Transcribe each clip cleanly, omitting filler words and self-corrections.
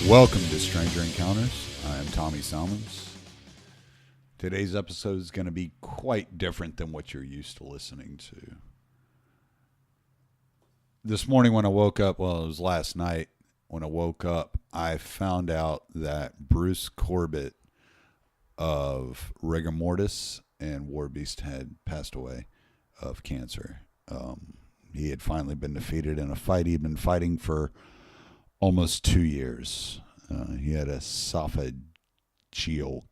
Welcome to Stranger Encounters. I am Tommy Salmons. Today's episode is going to be quite different than what you're used to listening to. This morning when I woke up, well, it was last night when I woke up, I found out that Bruce Corbitt of Rigor Mortis and War Beast had passed away of cancer. He had finally been defeated in a fight he'd been fighting for almost 2 years. He had esophageal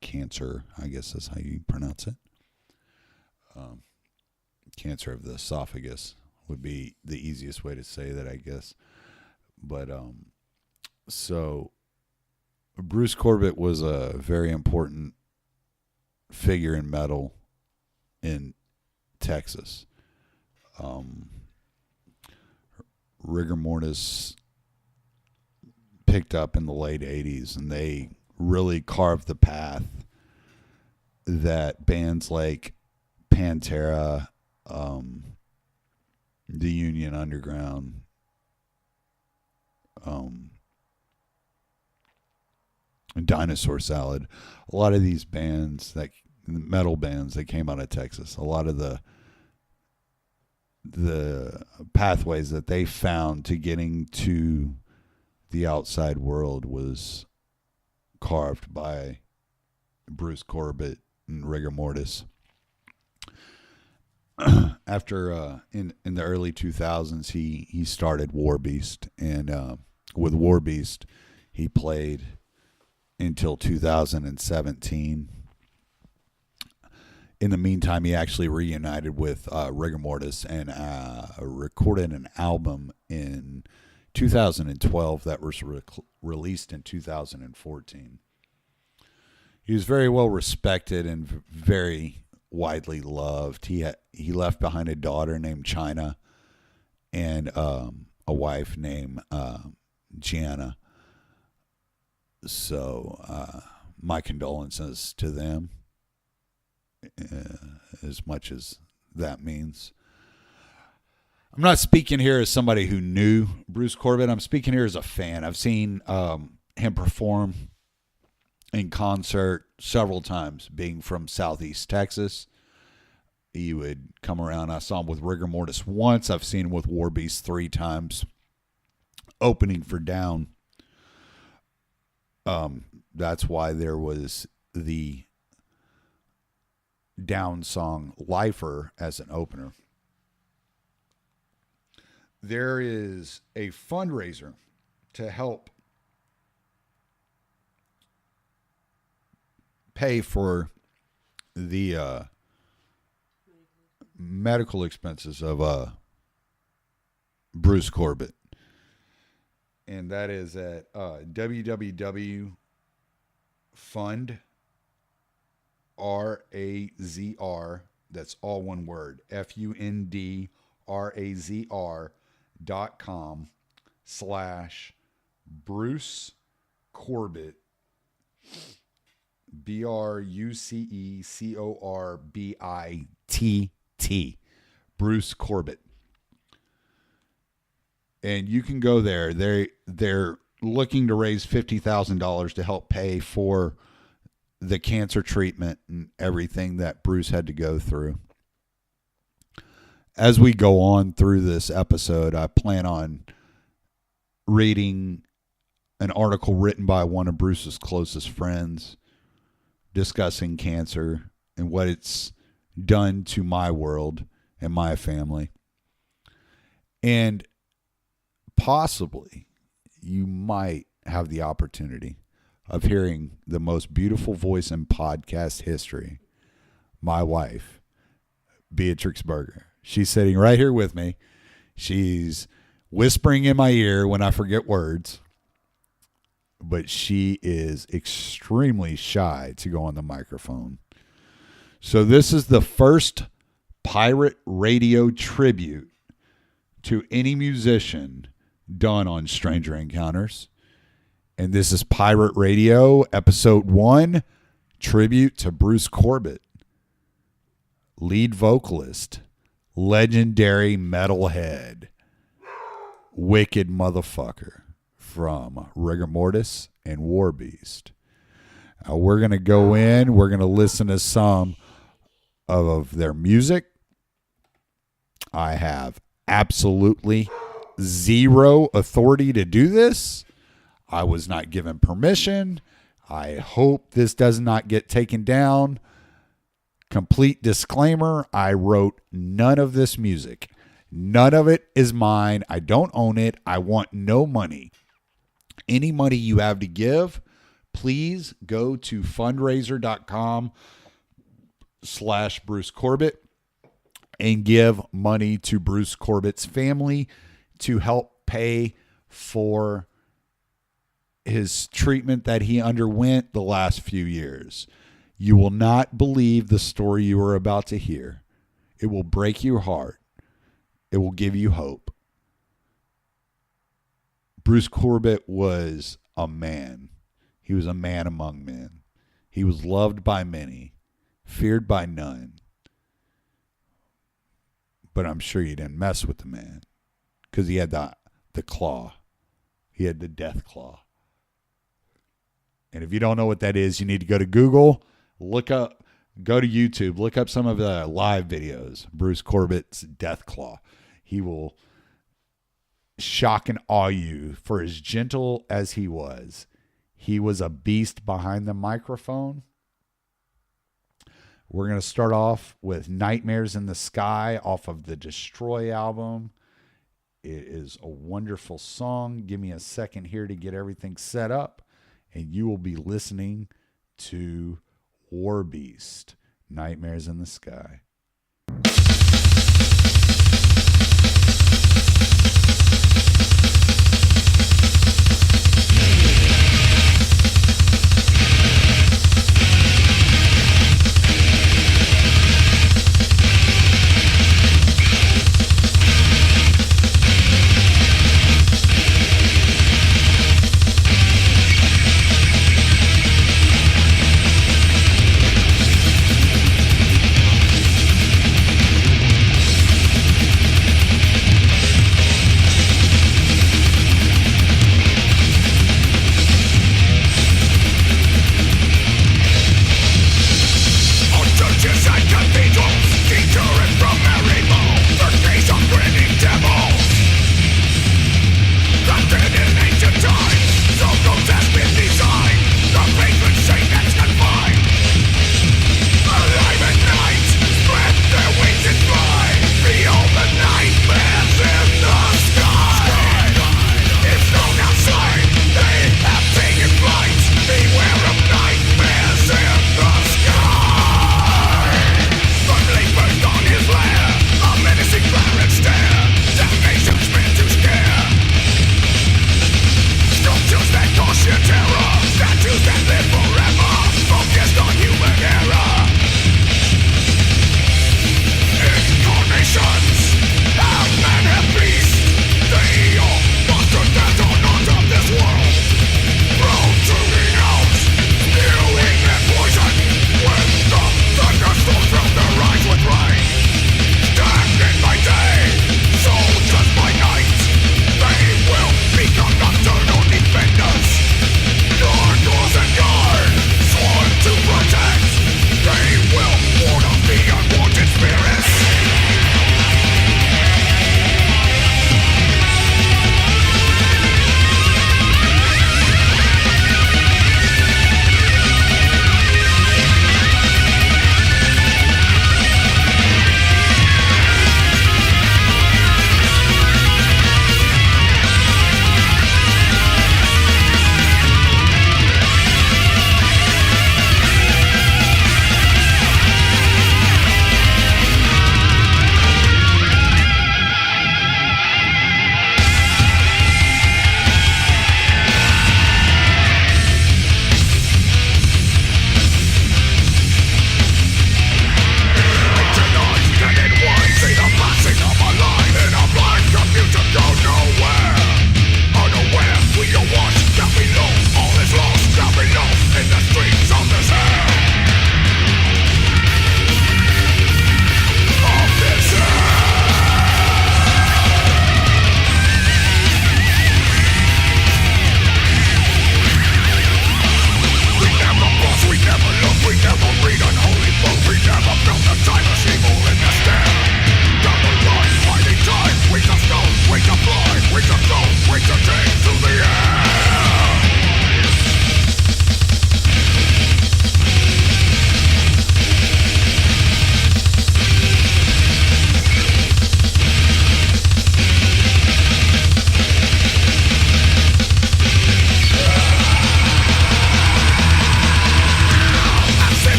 cancer, I guess that's how you pronounce it. Cancer of the esophagus would be the easiest way to say that, I guess. But so Bruce Corbitt was a very important figure in metal in Texas. Rigor Mortis picked up in the late 80s, and they really carved the path that bands like Pantera, the Union Underground, Dinosaur Salad, a lot of these bands, that metal bands that came out of Texas, a lot of the pathways that they found to getting to the outside world was carved by Bruce Corbitt and Rigor Mortis. After in the early 2000s, he started War Beast, and with War Beast, he played until 2017. In the meantime, he actually reunited with Rigor Mortis and recorded an album in 2012 that was released in 2014. He was very well respected and very widely loved. He left behind a daughter named China and a wife named Gianna. So my condolences to them, as much as that means. I'm not speaking here as somebody who knew Bruce Corbitt. I'm speaking here as a fan. I've seen him perform in concert several times, being from Southeast Texas. He would come around. I saw him with Rigor Mortis once. I've seen him with War Beast 3 times, opening for Down. That's why there was the Down song Lifer as an opener. There is a fundraiser to help pay for the medical expenses of Bruce Corbitt. And that is at www.fundrazr, that's all one word, fundrazr.com/Bruce Corbitt, BruceCorbitt, Bruce Corbitt. And you can go there. They're looking to raise $50,000 to help pay for the cancer treatment and everything that Bruce had to go through. As we go on through this episode, I plan on reading an article written by one of Bruce's closest friends discussing cancer and what it's done to my world and my family. And possibly you might have the opportunity of hearing the most beautiful voice in podcast history, my wife, Beatrix Berger. She's sitting right here with me. She's whispering in my ear when I forget words, but she is extremely shy to go on the microphone. So this is the first pirate radio tribute to any musician done on Stranger Encounters. And this is Pirate Radio, Episode 1, Tribute to Bruce Corbitt, lead vocalist, legendary metalhead, wicked motherfucker, from Rigor Mortis and War Beast. We're going to go in. We're going to listen to some of their music. I have absolutely zero authority to do this. I was not given permission. I hope this does not get taken down. Complete disclaimer, I wrote none of this music. None of it is mine. I don't own it. I want no money. Any money you have to give, please go to fundraiser.com/Bruce Corbitt and give money to Bruce Corbitt's family to help pay for his treatment that he underwent the last few years. You will not believe the story you are about to hear. It will break your heart. It will give you hope. Bruce Corbitt was a man. He was a man among men. He was loved by many, feared by none. But I'm sure you didn't mess with the man because he had the claw. He had the death claw. And if you don't know what that is, you need to go to Google, go to YouTube, look up some of the live videos, Bruce Corbitt's death claw. He will shock and awe you for as gentle as he was. He was a beast behind the microphone. We're going to start off with Nightmares in the Sky off of the Destroy album. It is a wonderful song. Give me a second here to get everything set up, and you will be listening to War Beast, Nightmares in the Sky.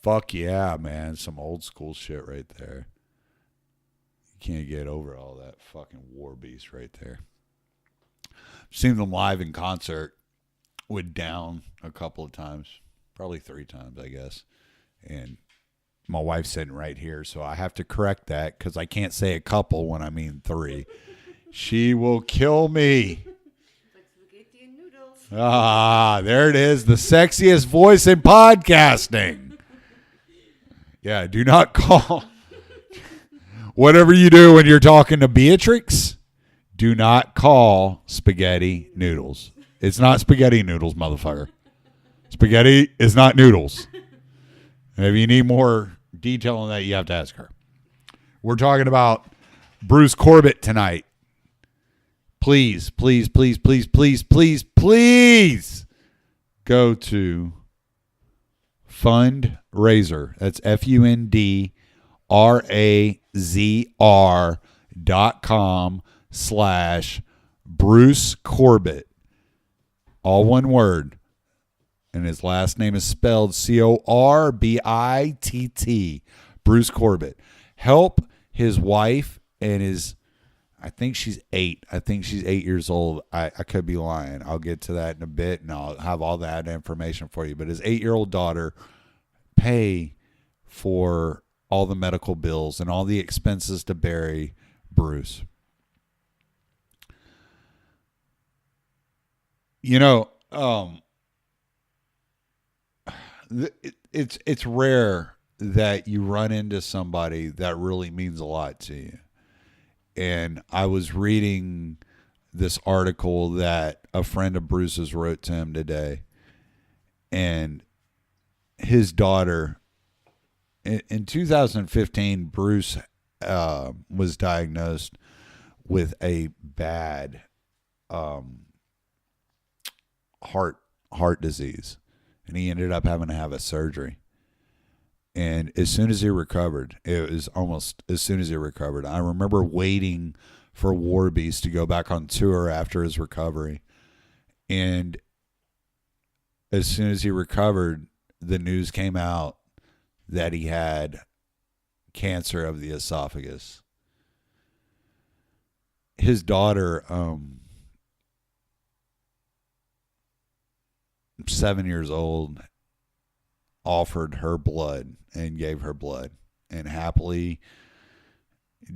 Fuck yeah, man. Some old school shit right there. You can't get over all that fucking war beast right there. Seen them live in concert with Down a couple of times. Probably 3 times, I guess. And my wife's sitting right here, so I have to correct that because I can't say a couple when I mean 3. She will kill me. Like spaghetti and noodles. Ah, there it is. The sexiest voice in podcasting. Yeah, do not call. Whatever you do when you're talking to Beatrix, do not call spaghetti noodles. It's not spaghetti noodles, motherfucker. Spaghetti is not noodles. And if you need more detail on that, you have to ask her. We're talking about Bruce Corbitt tonight. Please, please, please, please, please, please, please go to fundraiser. That's FUNDRAZR.com/Bruce Corbitt. All one word. And his last name is spelled Corbitt. Bruce Corbitt. Help his wife and his, I think she's 8. I think she's 8 years old. I could be lying. I'll get to that in a bit, and I'll have all that information for you. But his 8-year-old daughter pay for all the medical bills and all the expenses to bury Bruce. You know, it's rare that you run into somebody that really means a lot to you. And I was reading this article that a friend of Bruce's wrote to him today. And his daughter, in 2015, Bruce was diagnosed with a bad heart disease. And he ended up having to have a surgery. And as soon as he recovered, it was almost as soon as he recovered. I remember waiting for War Beast to go back on tour after his recovery. And as soon as he recovered, the news came out that he had cancer of the esophagus. His daughter, 7 years old, offered her blood and gave her blood and happily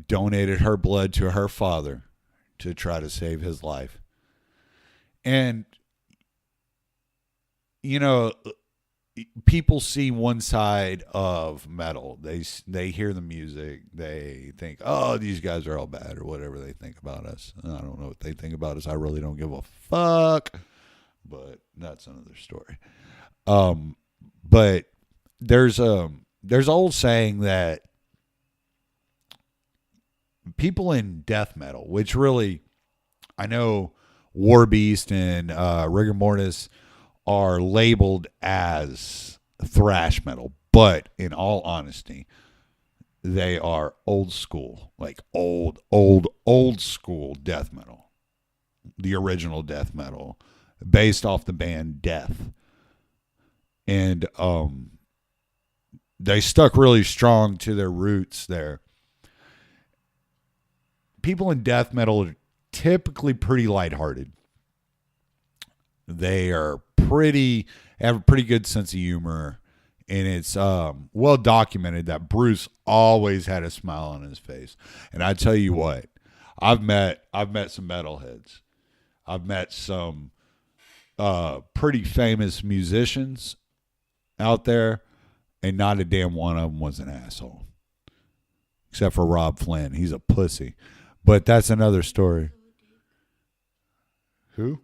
donated her blood to her father to try to save his life. And, you know, people see one side of metal. They hear the music. They think, oh, these guys are all bad or whatever they think about us. I don't know what they think about us. I really don't give a fuck. But that's another story. But there's an old saying that people in death metal, which really, I know War Beast and Rigor Mortis are labeled as thrash metal, but in all honesty, they are old school, like old school death metal. The original death metal, based off the band Death. And they stuck really strong to their roots there. People in death metal are typically pretty lighthearted. They have a pretty good sense of humor, and it's well documented that Bruce always had a smile on his face. And I tell you what, I've met some metalheads. I've met some pretty famous musicians out there, and not a damn one of them was an asshole. Except for Rob Flynn. He's a pussy. But that's another story. Who?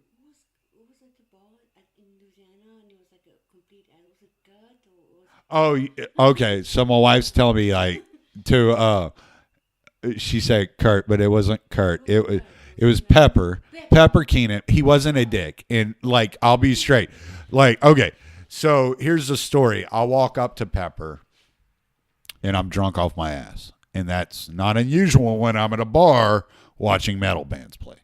What was like the ball in Louisiana, and it was like a complete, was it gut or was it... Oh, okay. So my wife's telling me like she said Kurt, but it wasn't Kurt. It was Pepper Keenan. He wasn't a dick. And like, I'll be straight. Like, okay. So here's the story. I'll walk up to Pepper and I'm drunk off my ass. And that's not unusual when I'm at a bar watching metal bands play.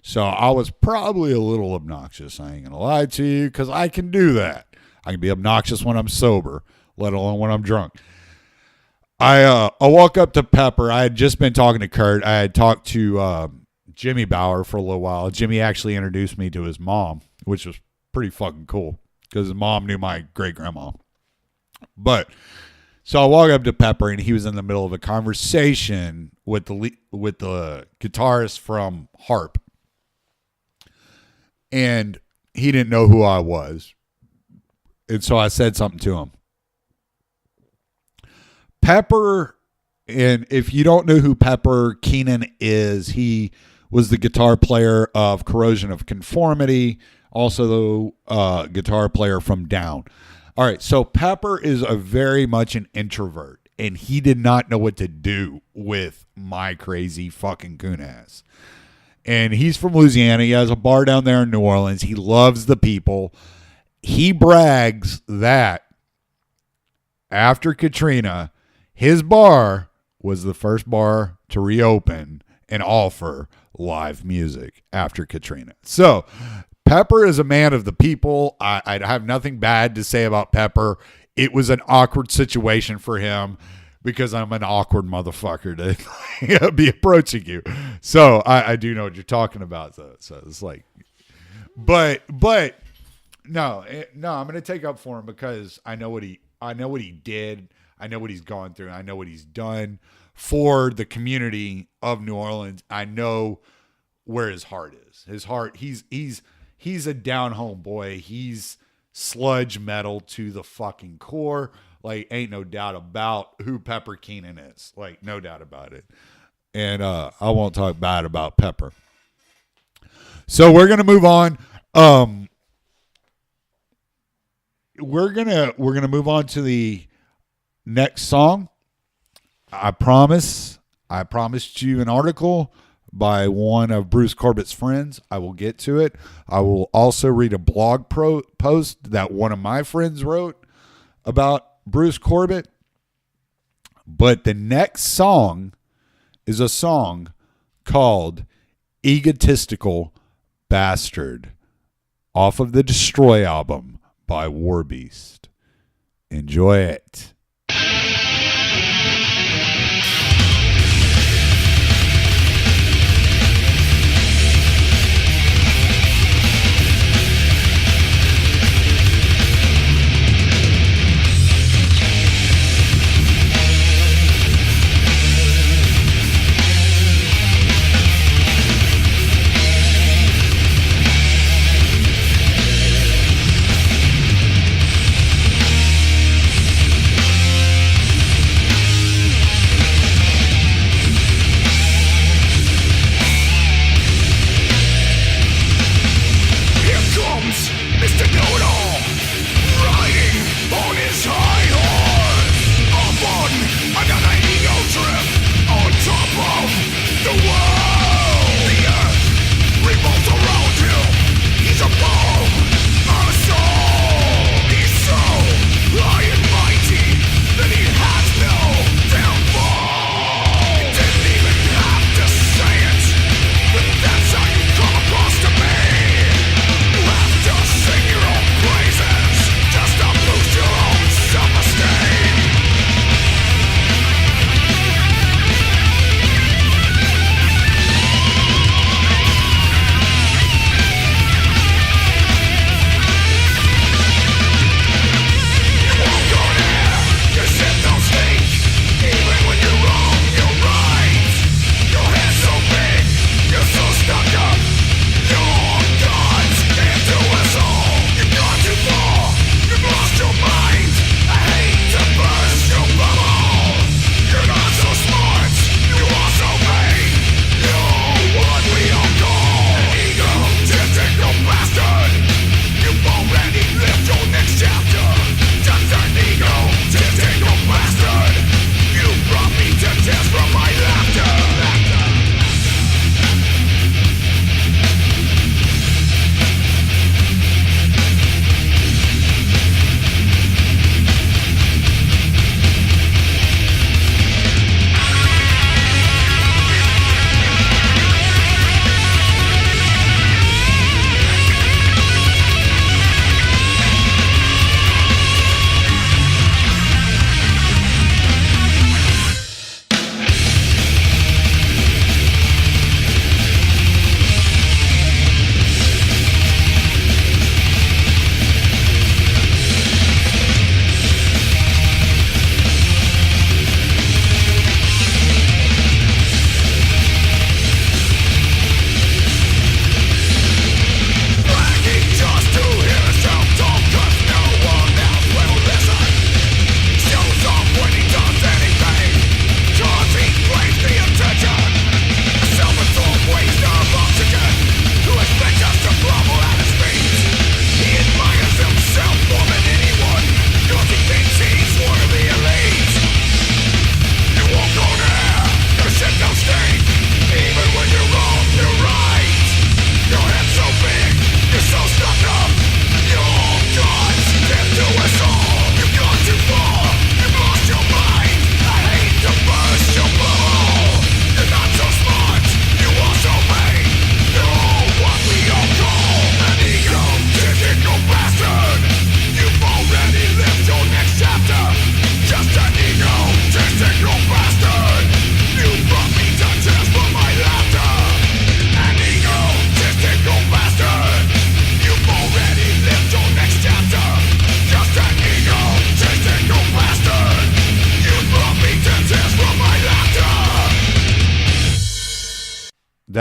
So I was probably a little obnoxious. I ain't going to lie to you, because I can do that. I can be obnoxious when I'm sober. let alone when I'm drunk. I walk up to Pepper. I had just been talking to Kurt. I had talked to Jimmy Bauer for a little while. Jimmy actually introduced me to his mom, which was pretty fucking cool because his mom knew my great grandma. But so I walk up to Pepper, and he was in the middle of a conversation with the guitarist from Harp, and he didn't know who I was, and so I said something to him. Pepper, and if you don't know who Pepper Keenan is, he was the guitar player of Corrosion of Conformity, also the guitar player from Down. All right, so Pepper is very much an introvert, and he did not know what to do with my crazy fucking coon ass. And he's from Louisiana. He has a bar down there in New Orleans. He loves the people. He brags that after Katrina, his bar was the first bar to reopen and offer live music after Katrina. So Pepper is a man of the people. I have nothing bad to say about Pepper. It was an awkward situation for him because I'm an awkward motherfucker to be approaching you. So I do know what you're talking about. So it's like, but no, I'm going to take up for him because I know what he did. I know what he's gone through. I know what he's done for the community of New Orleans. I know where his heart is. His heart, he's a down home boy. He's sludge metal to the fucking core. Like, ain't no doubt about who Pepper Keenan is. Like, no doubt about it. And I won't talk bad about Pepper. So we're gonna move on. We're gonna move on to the next song. I promised you an article by one of Bruce Corbitt's friends. I will get to it. I will also read a blog post that one of my friends wrote about Bruce Corbitt. But the next song is a song called Egotistical Bastard off of the Destroy album by Warbeast. Enjoy it.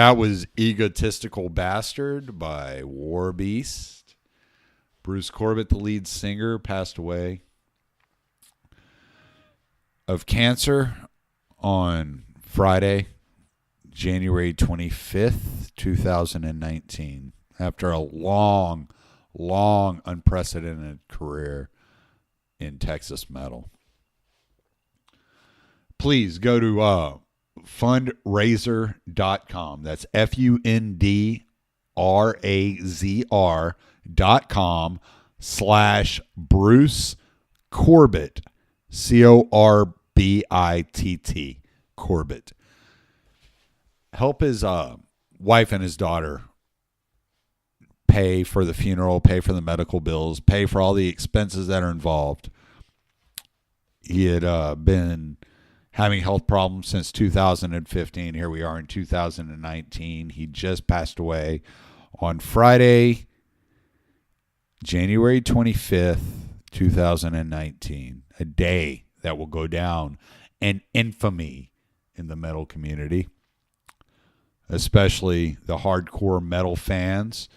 That was Egotistical Bastard by War Beast. Bruce Corbitt, the lead singer, passed away of cancer on Friday, January 25th, 2019, after a long, unprecedented career in Texas metal. Please go to fundrazr.com. That's fundrazr.com/Bruce Corbitt, Corbitt, Corbitt. Help his wife and his daughter pay for the funeral, pay for the medical bills, pay for all the expenses that are involved. He had been having health problems since 2015. Here we are in 2019. He just passed away on Friday, January 25th, 2019. A day that will go down in infamy in the metal community, especially the hardcore metal fans.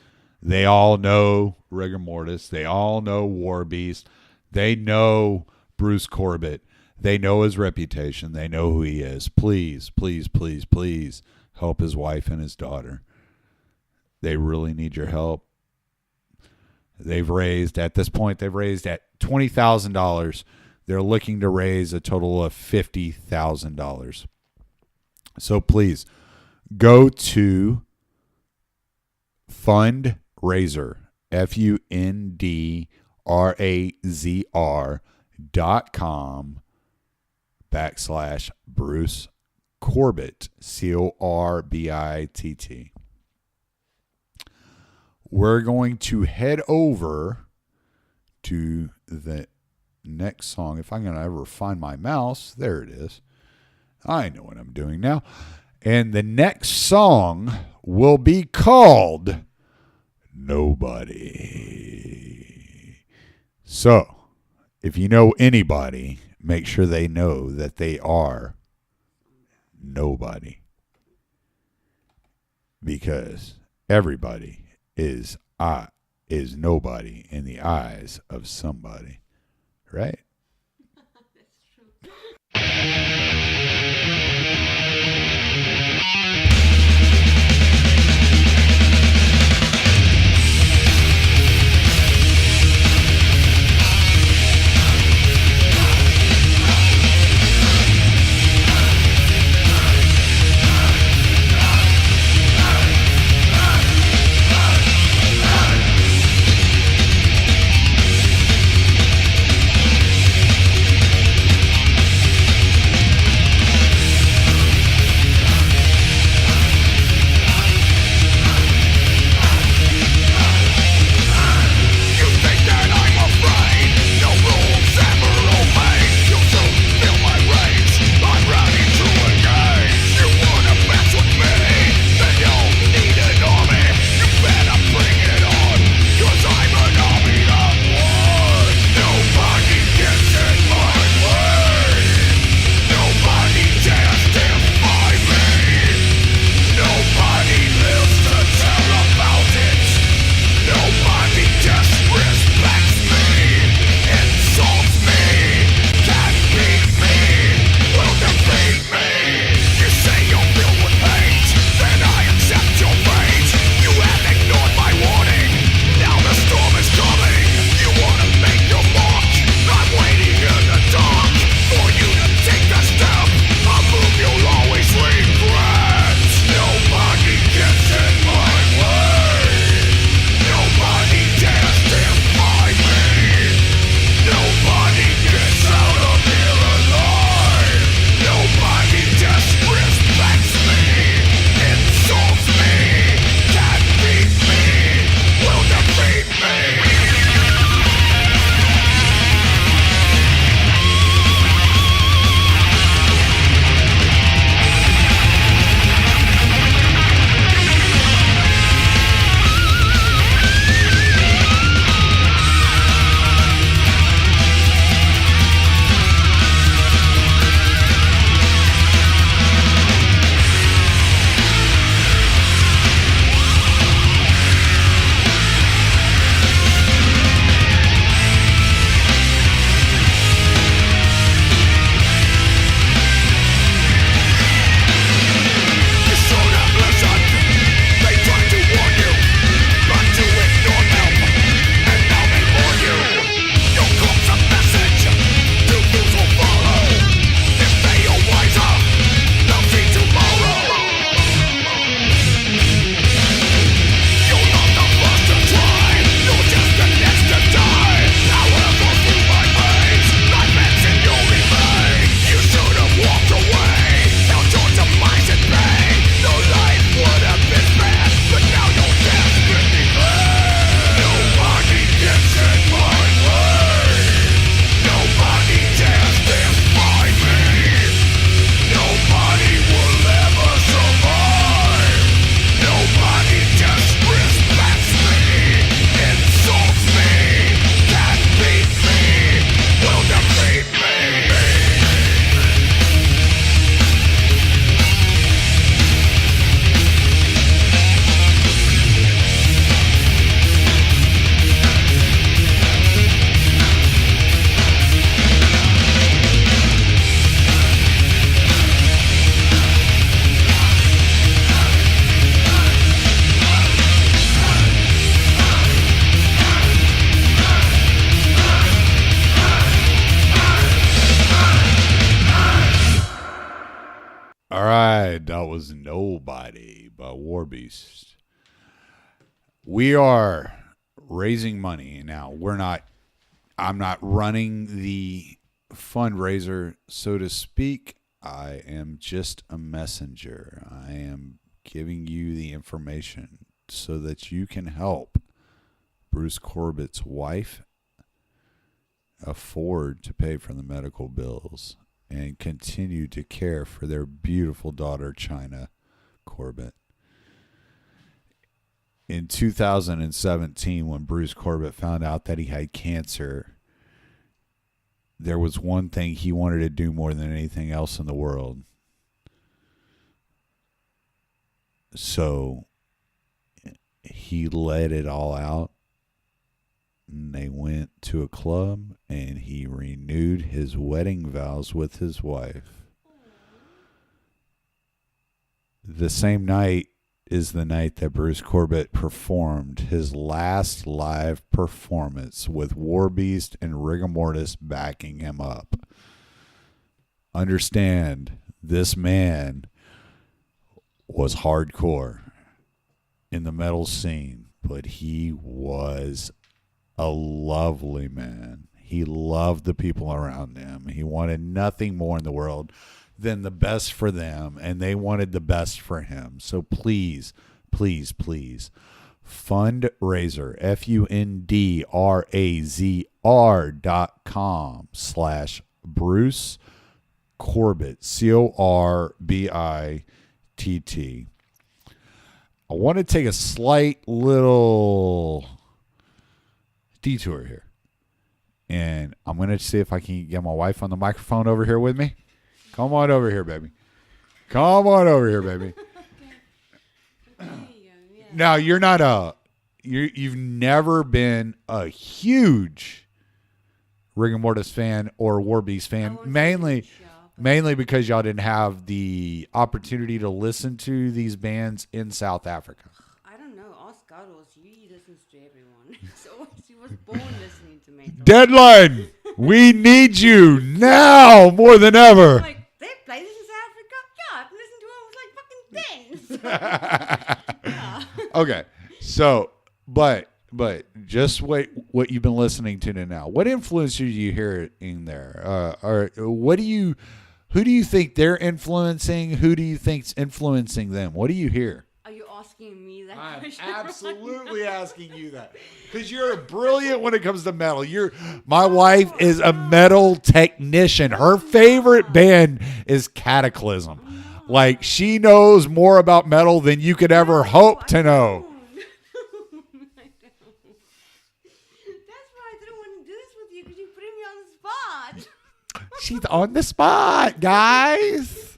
They all know Rigor Mortis. They all know War Beast. They know Bruce Corbitt. They know his reputation. They know who he is. Please, please, please, please help his wife and his daughter. They really need your help. At this point, they've raised at $20,000. They're looking to raise a total of $50,000. So please go to Fundrazr, fundrazr.com /Bruce Corbitt, Corbitt. We're going to head over to the next song. If I'm going to ever find my mouse, there it is. I know what I'm doing now. And the next song will be called Nobody. So, if you know anybody, make sure they know that they are nobody. Because everybody is nobody in the eyes of somebody. Right? That's true. Nobody by War Beast. We are raising money now. I'm not running the fundraiser, so to speak. I am just a messenger. I am giving you the information so that you can help Bruce Corbitt's wife afford to pay for the medical bills and continue to care for their beautiful daughter, China Corbitt. In 2017, when Bruce Corbitt found out that he had cancer, there was one thing he wanted to do more than anything else in the world. So he let it all out. And they went to a club and he renewed his wedding vows with his wife. The same night is the night that Bruce Corbitt performed his last live performance with War Beast and Rigor Mortis backing him up. Understand, this man was hardcore in the metal scene, but he was a lovely man. He loved the people around him. He wanted nothing more in the world than the best for them, and they wanted the best for him. So please, please, please, fundraiser, fundrazr.com/Bruce Corbitt, Corbitt. I want to take a slight little detour here, and I'm going to see if I can get my wife on the microphone over here with me. Come on over here, baby. Come on over here, baby. Now, you're not you've never been a huge Rigor Mortis fan or War Beast fan, mainly because y'all didn't have the opportunity to listen to these bands in South Africa. I don't know. Ask Carlos. He listens to everyone. So he was born listening to metal. Deadline! We need you now more than ever. Like, they play this in South Africa? Yeah, I've listened to them like fucking 10. Yeah. Okay, so, but just wait. What you've been listening to now? What influence are you hearing there? Or who do you think they're influencing? Who do you think's influencing them? What do you hear? Are you asking me that I'm question? absolutely asking you that because you're brilliant when it comes to metal. My wife is a metal technician. Her favorite band is Cataclysm. Like, she knows more about metal than you could ever hope to know. That's why I didn't want to do this with you, because you put me on the spot. She's on the spot, guys.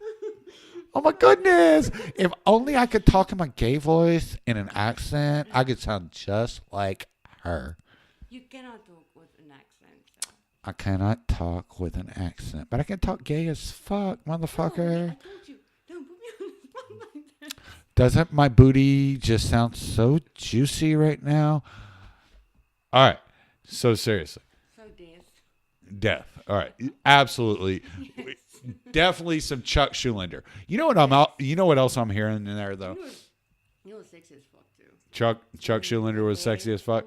Oh my goodness. If only I could talk in my gay voice in an accent, I could sound just like her. You cannot talk with an accent. So. I cannot talk with an accent, but I can talk gay as fuck, motherfucker. No, I told you, don't put me on the spot like that. Doesn't my booty just sound so juicy right now? All right. So seriously. So Death. All right. Absolutely. Yes. Definitely some Chuck Schuldiner. You know what I'm out? You know what else I'm hearing in there though? You know, sexy as fuck too. Chuck Schuldiner was sexy as fuck.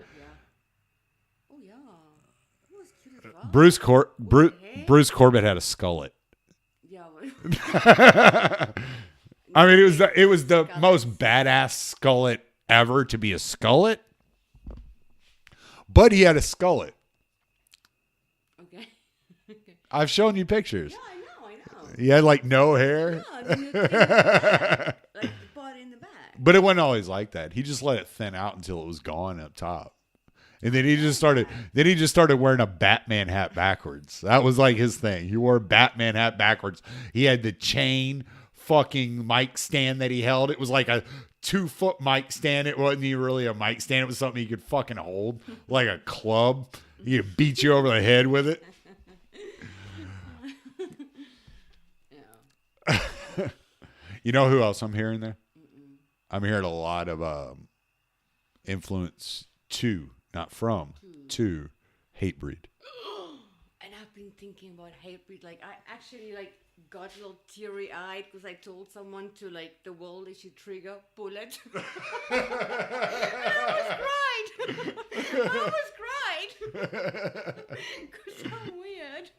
Oh yeah. He was cute as fuck. Bruce Corbitt had a skullet. Yeah. I mean, it was the most badass skullet ever to be a skullet. But he had a skullet. Okay. I've shown you pictures. Yeah, I know. He had like no hair. Yeah, like the body in the back. But it wasn't always like that. He just let it thin out until it was gone up top. And then he just started wearing a Batman hat backwards. That was like his thing. He wore a Batman hat backwards. He had the chain fucking mic stand that he held. It was like a 2-foot mic stand. It wasn't even really a mic stand. It was something you could fucking hold like a club. He could beat you over the head with it. Yeah. You know who else I'm hearing there? I'm hearing a lot of influence to, not from, to Hatebreed. And I've been thinking about hatebreed. Like, I actually like got a little teary-eyed because I told someone to like the world they should trigger bullet. I almost cried. Because I'm weird.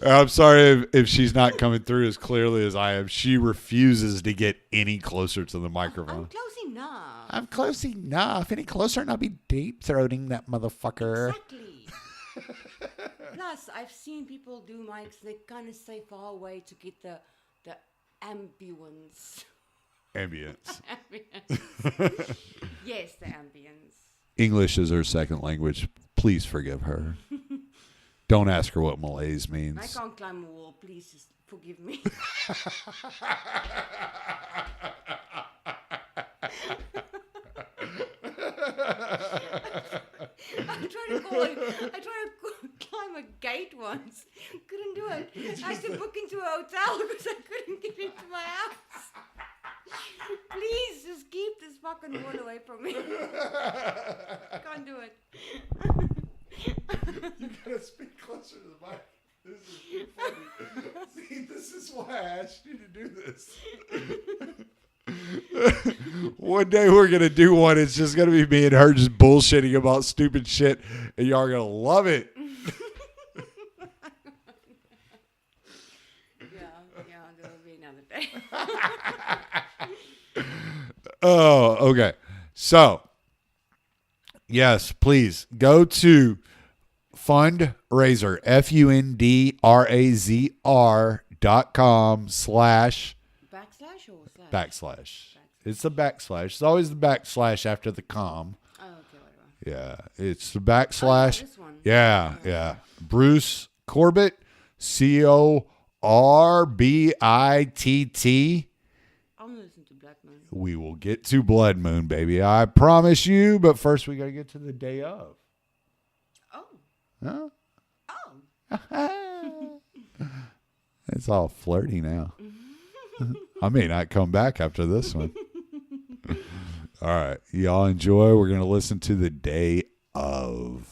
I'm sorry if she's not coming through as clearly as I am. She refuses to get any closer to the microphone. I'm close enough. I'm close enough. Any closer and I'll be deep throating that motherfucker. Exactly. Plus, I've seen people do mics. They kind of stay far away to get the ambience. Ambience. Ambience. Yes, the ambience. English is her second language. Please forgive her. Don't ask her what malaise means. I can't climb a wall. Please just forgive me. I tried to climb a gate once. Couldn't do it. I had to book into a hotel because I couldn't get into my house. Please just keep this fucking wall away from me. Can't do it. You gotta speak closer to the mic. This is funny. See, this is why I asked you to do this. One day we're gonna do one. It's just gonna be me and her just bullshitting about stupid shit, and y'all are gonna love it. Yeah, there will be another day. Oh, okay. So, yes, please go to fundraiser, FUNDRAZR.com / Backslash or slash? backslash. It's the backslash. It's always the backslash after the com. Oh, okay, whatever. Yeah, it's the backslash. Oh, this one. Yeah. Bruce Corbitt, CORBITT. I'm gonna listen to Black Moon. We will get to Blood Moon, baby. I promise you. But first, we got to get to the day of. Oh. Huh? Oh. It's all flirty now. I may not come back after this one. All right. Y'all enjoy. We're going to listen to the day of.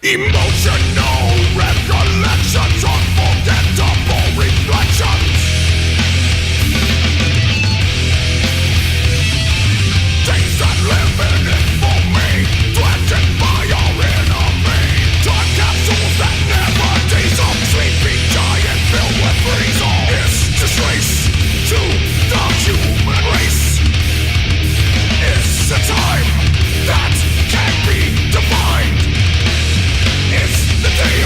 Emotional recollections, unforgettable reflections. Things that live in it for me, threatened by your enemy. Time capsules that never diesel, sleepy giant filled with freezer. It's disgrace to the human race. It's a time that can't be defined. It's the day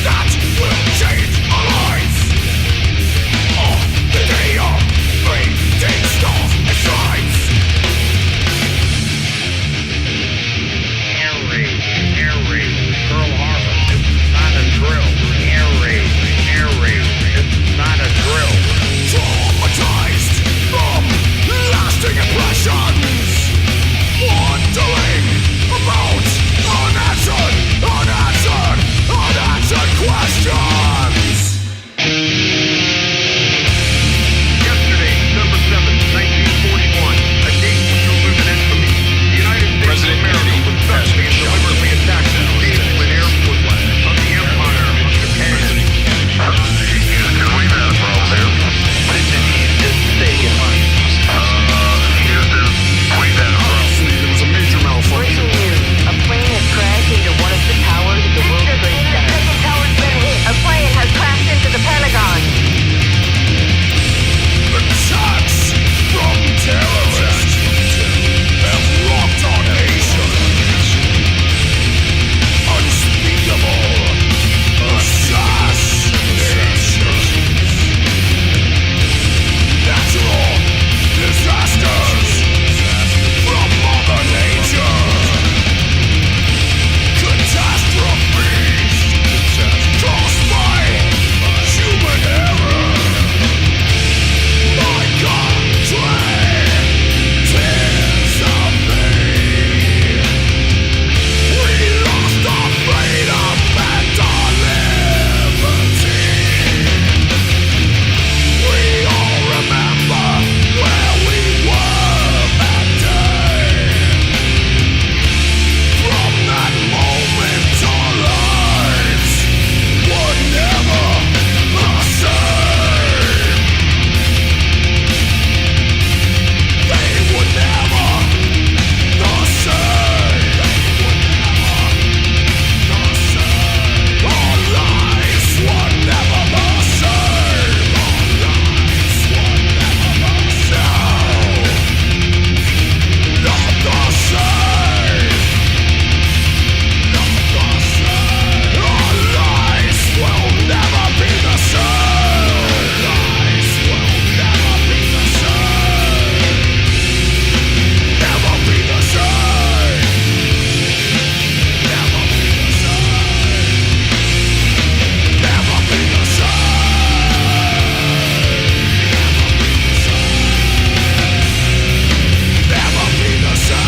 that will change our lives. Oh, the day of fading stars and stripes. Air raid, Pearl Harbor. It's not a drill. Air raid, it's not a drill. Traumatized from lasting impressions. Wondering about unanswered questions. Yesterday, December 7th, 1941, a date which will live in infamy. The United States of America was suddenly and deliberately attacked and invaded an air force of the Empire of Japan. Houston, we've had a problem there. Houston, mistaken. Houston, we've had a problem. There was a major malfunction. Breaking news. A plane has crashed into one of the towers of the World Trade Center. The second tower's been hit. A plane has crashed into the Pentagon. Attacks from terrorists have rocked our nation. Unspeakable assassinations. Natural disasters from Mother Nature. Catastrophes caused by human error. My country, tears of me. We lost our freedom and our liberty. We all remember where we were that day. From that moment, our lives were never the same. They were never the same. Our lives were never the same. Not the same. Our lives will never be the same. Lives will never be the same. Never be the same. Never be the same. Never be the same. Never be the same.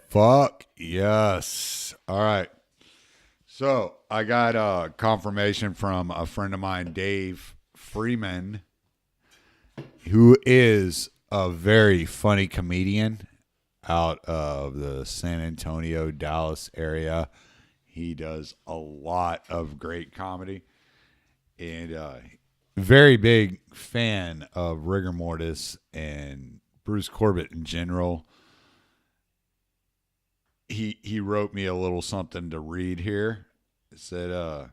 Fuck yes. All right. So I got confirmation from a friend of mine, Dave Freeman, who is a very funny comedian out of the San Antonio, Dallas area. He does a lot of great comedy and very big fan of Rigor Mortis and Bruce Corbitt in general. He wrote me a little something to read here. It said,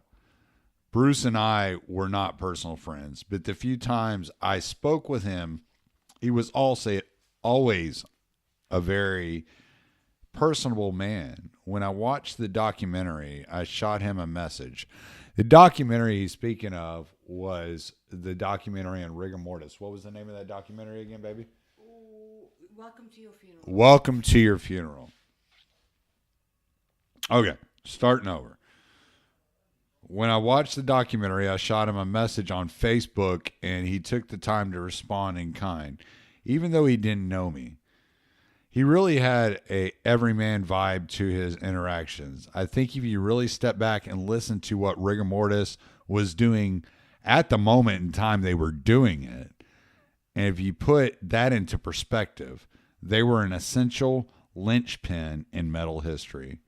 Bruce and I were not personal friends, but the few times I spoke with him, he was always a very personable man. When I watched the documentary, I shot him a message. The documentary he's speaking of was the documentary on Rigor Mortis. What was the name of that documentary again, baby? Welcome to your funeral. Welcome to Your Funeral. Okay, starting over. When I watched the documentary, I shot him a message on Facebook, and he took the time to respond in kind, even though he didn't know me. He really had a everyman vibe to his interactions. I think if you really step back and listen to what Rigor Mortis was doing at the moment in time they were doing it, and if you put that into perspective, they were an essential linchpin in metal history.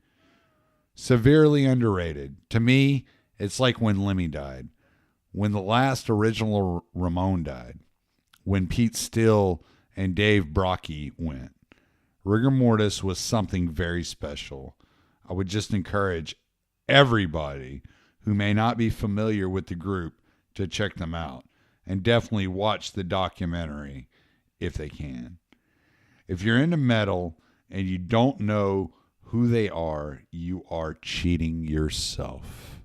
Severely underrated. To me, it's like when Lemmy died, when the last original Ramone died, when Pete Steele and Dave Brockie went. Rigor Mortis was something very special. I would just encourage everybody who may not be familiar with the group to check them out, and definitely watch the documentary if they can. If you're into metal and you don't know who they are, you are cheating yourself.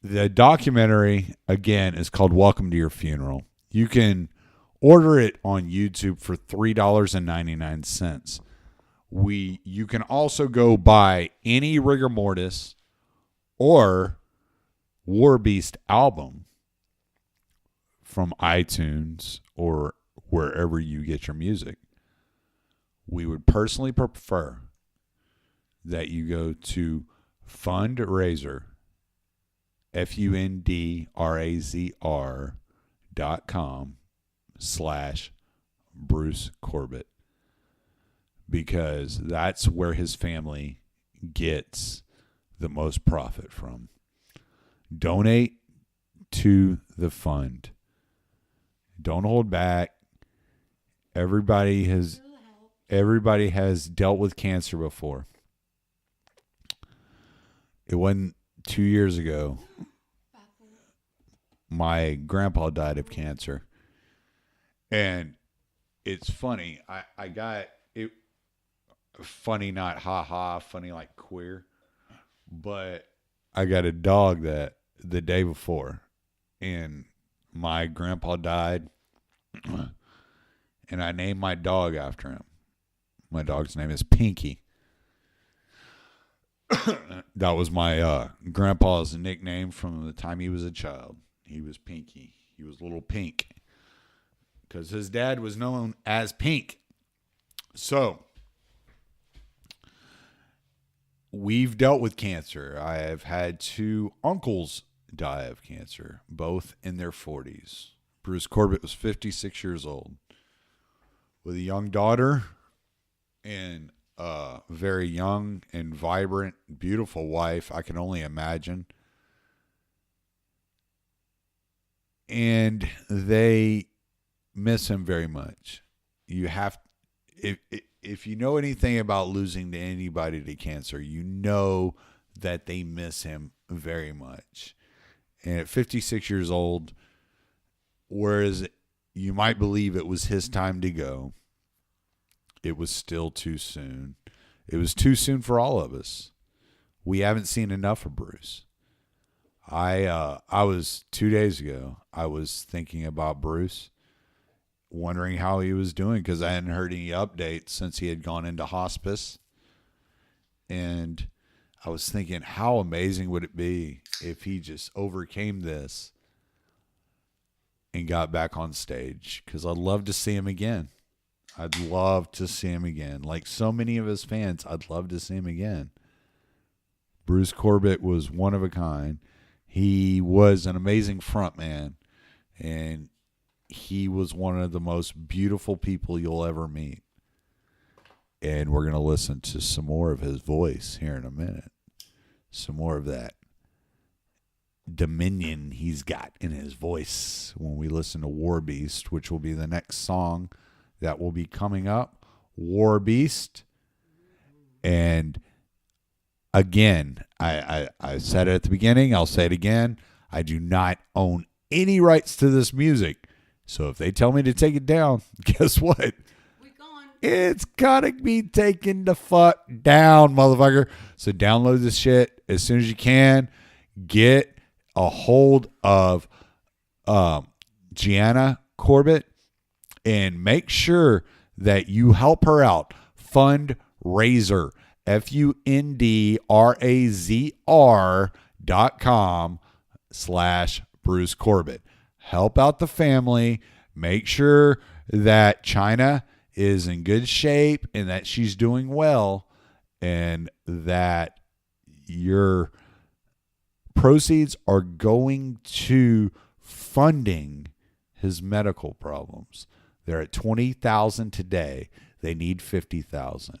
The documentary, again, is called Welcome to Your Funeral. You can order it on YouTube for $3.99. You can also go buy any Rigor Mortis or War Beast album from iTunes or wherever you get your music. We would personally prefer that you go to fundraiser, FUNDRAZR.com/Bruce Corbitt, because that's where his family gets the most profit from. Donate to the fund. Don't hold back. Everybody has dealt with cancer before. It wasn't 2 years ago. My grandpa died of cancer. And it's funny. I got it funny, not ha-ha, funny like queer. But I got a dog that the day before, and my grandpa died, and I named my dog after him. My dog's name is Pinky. That was my grandpa's nickname from the time he was a child. He was Pinky. He was Little Pink, because his dad was known as Pink. So we've dealt with cancer. I have had 2 uncles die of cancer, both in their 40s. Bruce Corbitt was 56 years old with a young daughter and a very young and vibrant, beautiful wife, I can only imagine. And they miss him very much. You have, if you know anything about losing to anybody to cancer, you know that they miss him very much. And at 56 years old, whereas you might believe it was his time to go, it was still too soon. It was too soon for all of us. We haven't seen enough of Bruce. I was 2 days ago, I was thinking about Bruce, wondering how he was doing, because I hadn't heard any updates since he had gone into hospice. And I was thinking, how amazing would it be if he just overcame this and got back on stage? Because I'd love to see him again. I'd love to see him again. Like so many of his fans, I'd love to see him again. Bruce Corbitt was one of a kind. He was an amazing frontman, and he was one of the most beautiful people you'll ever meet. And we're going to listen to some more of his voice here in a minute. Some more of that dominion he's got in his voice when we listen to War Beast, which will be the next song that will be coming up. War Beast. And again, I said it at the beginning, I'll say it again, I do not own any rights to this music. So if they tell me to take it down, guess what? We're gone. It's gotta be taken the fuck down, motherfucker. So download this shit as soon as you can. Get a hold of Gianna Corbitt and make sure that you help her out. Fundraiser, fundrazr.com/Bruce Corbitt. Help out the family. Make sure that China is in good shape and that she's doing well, and that your proceeds are going to funding his medical problems. They're at $20,000 today. They need $50,000.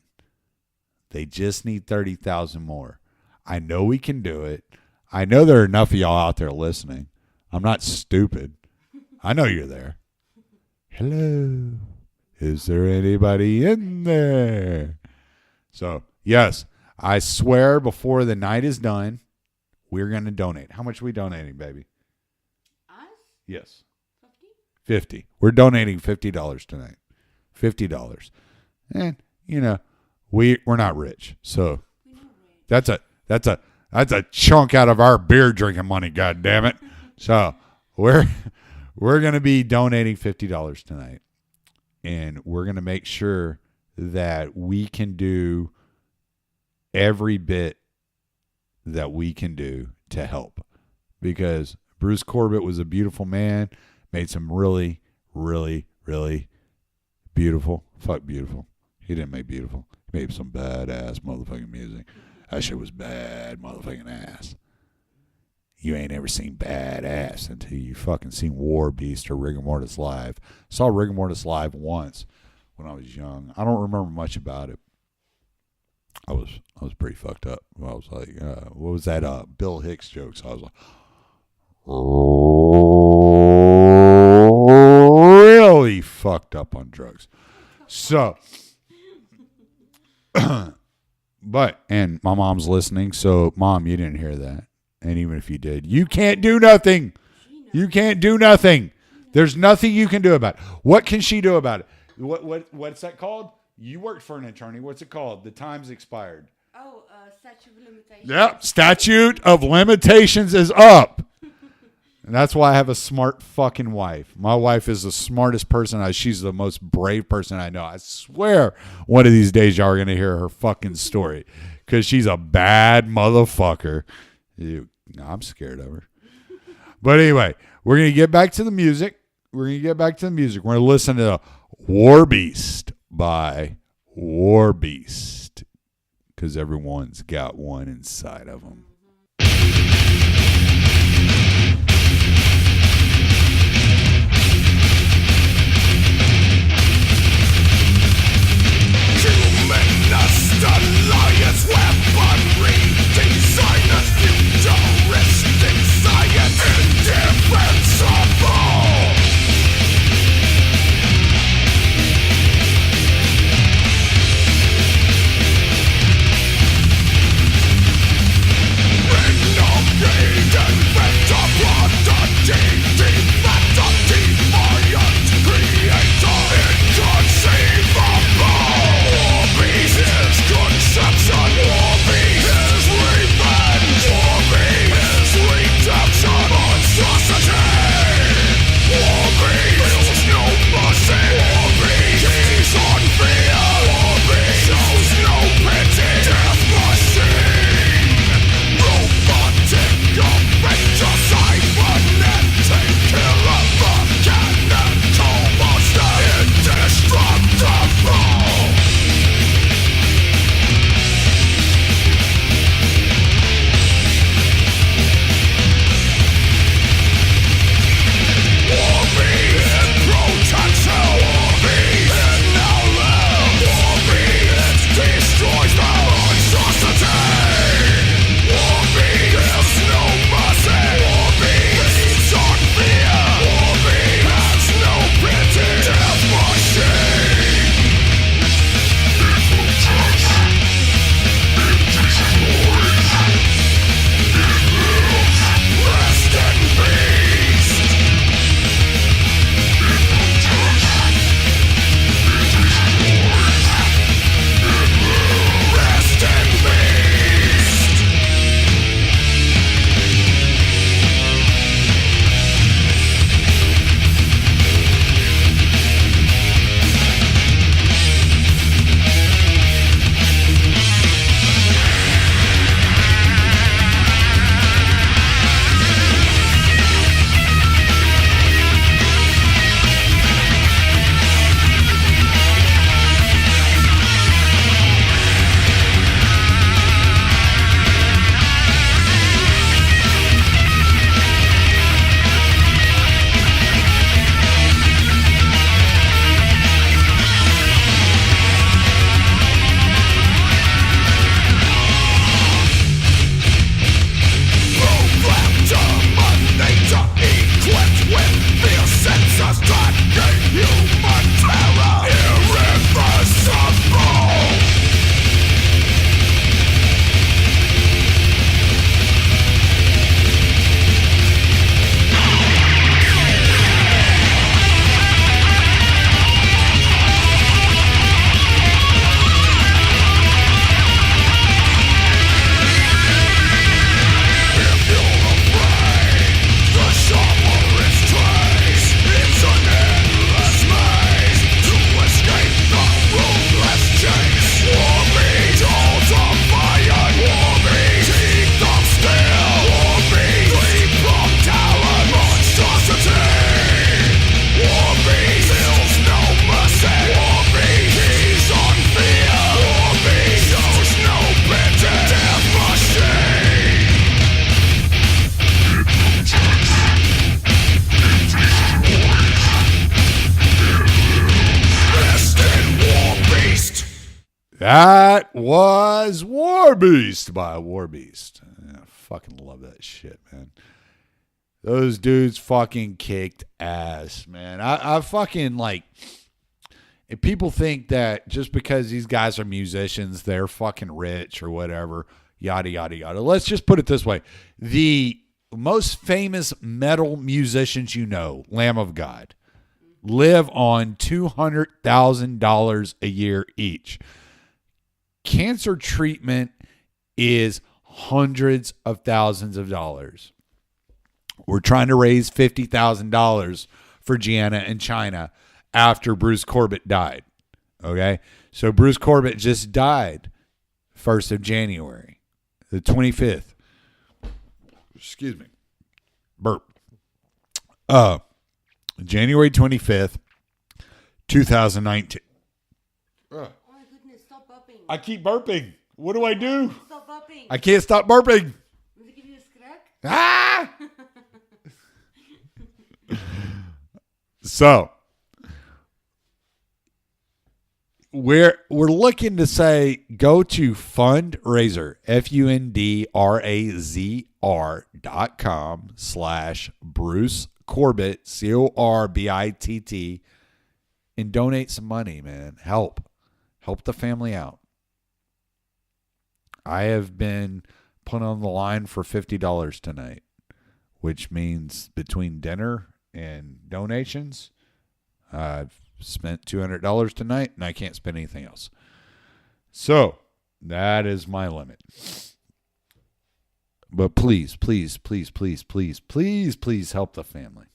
They just need $30,000 more. I know we can do it. I know there are enough of y'all out there listening. I'm not stupid. I know you're there. Hello. Is there anybody in there? So, yes, I swear before the night is done, we're going to donate. How much are we donating, baby? Us? Yes. 50? $50. We're donating $50 tonight. $50. And, you know, we're not rich. So that's a chunk out of our beer drinking money, god damn it. So we're going to be donating $50 tonight. And we're going to make sure that we can do every bit that we can do to help. Because Bruce Corbitt was a beautiful man, made some really, really, really beautiful. Fuck beautiful. He didn't make beautiful. He made some badass motherfucking music. That shit was bad motherfucking ass. You ain't ever seen badass until you fucking seen War Beast or Rigor Mortis live. Saw Rigor Mortis live once when I was young. I don't remember much about it. I was pretty fucked up. I was like, what was that? Bill Hicks jokes. I was like, really fucked up on drugs. So, but, and my mom's listening. So, Mom, you didn't hear that. And even if you did, you can't do nothing. You can't do nothing. There's nothing you can do about it. What can she do about it? What's that called? You worked for an attorney. What's it called? The time's expired. Oh, statute of limitations. Yep, statute of limitations is up. And that's why I have a smart fucking wife. My wife is the smartest person. She's the most brave person I know. I swear one of these days y'all are going to hear her fucking story. Because she's a bad motherfucker. I'm scared of her. But anyway, we're going to get back to the music. We're going to listen to War Beast by War Beast. Because everyone's got one inside of them. Humanist alliance weaponry, designers futuristic science, indefensible. That was War Beast by War Beast. I fucking love that shit, man. Those dudes fucking kicked ass, man. I fucking like, if people think that just because these guys are musicians, they're fucking rich or whatever, yada, yada, yada. Let's just put it this way. The most famous metal musicians you know, Lamb of God, live on $200,000 a year each. Cancer treatment is hundreds of thousands of dollars. We're trying to raise $50,000 for Gianna and China after Bruce Corbitt died. Okay? So Bruce Corbitt just died 1st of January, the 25th. Excuse me. Burp. January 25th, 2019. Oh my goodness, stop burping. I keep burping. What do I do? Stop burping. I can't stop burping. Will I give you a scrack? Ah! So we're looking to say go to fundraiser fundrazer.com/Bruce Corbitt CORBITT and donate some money, man. Help the family out. I have been put on the line for $50 tonight, which means between dinner and donations, I've spent $200 tonight, and I can't spend anything else. So that is my limit. But please, please, please, please, please, please, please help the family.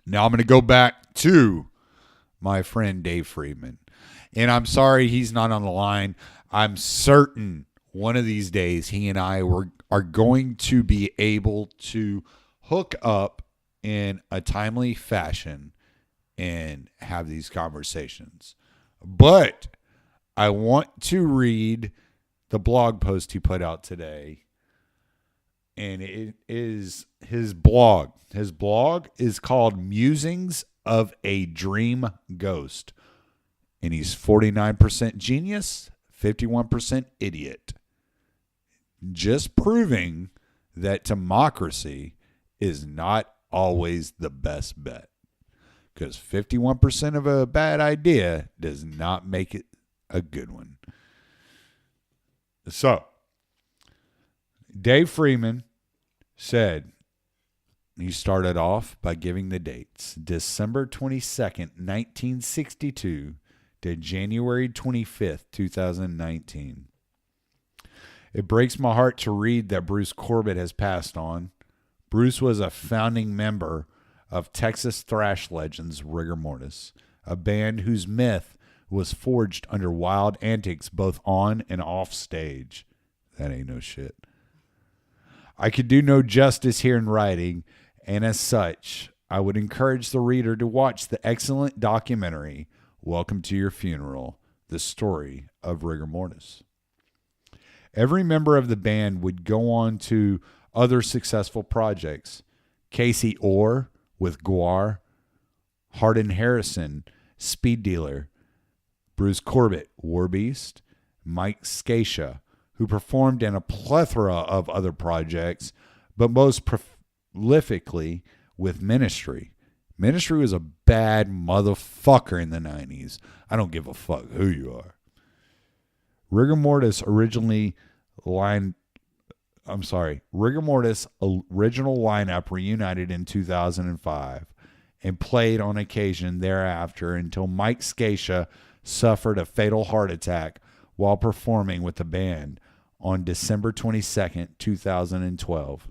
Now I'm going to go back to my friend Dave Friedman. And I'm sorry he's not on the line. I'm certain one of these days he and I are going to be able to hook up in a timely fashion and have these conversations. But I want to read the blog post he put out today. And it is his blog. His blog is called Musings of a Dream Ghost. And he's 49% genius, 51% idiot. Just proving that democracy is not always the best bet. Because 51% of a bad idea does not make it a good one. So, Dave Freeman said, he started off by giving the dates. December 22nd, 1962 to January 25th, 2019. It breaks my heart to read that Bruce Corbitt has passed on. Bruce was a founding member of Texas thrash legends Rigor Mortis, a band whose myth was forged under wild antics both on and off stage. That ain't no shit. I could do no justice here in writing, and as such, I would encourage the reader to watch the excellent documentary, Welcome to Your Funeral, The Story of Rigor Mortis. Every member of the band would go on to other successful projects. Casey Orr with Guar, Hardin Harrison, Speed Dealer, Bruce Corbitt, War Beast, Mike Scatia, who performed in a plethora of other projects, but most prolifically with Ministry. Ministry was a bad motherfucker in the 90s. I don't give a fuck who you are. Rigor Mortis original lineup reunited in 2005 and played on occasion thereafter until Mike Scatia suffered a fatal heart attack while performing with the band on December 22nd, 2012.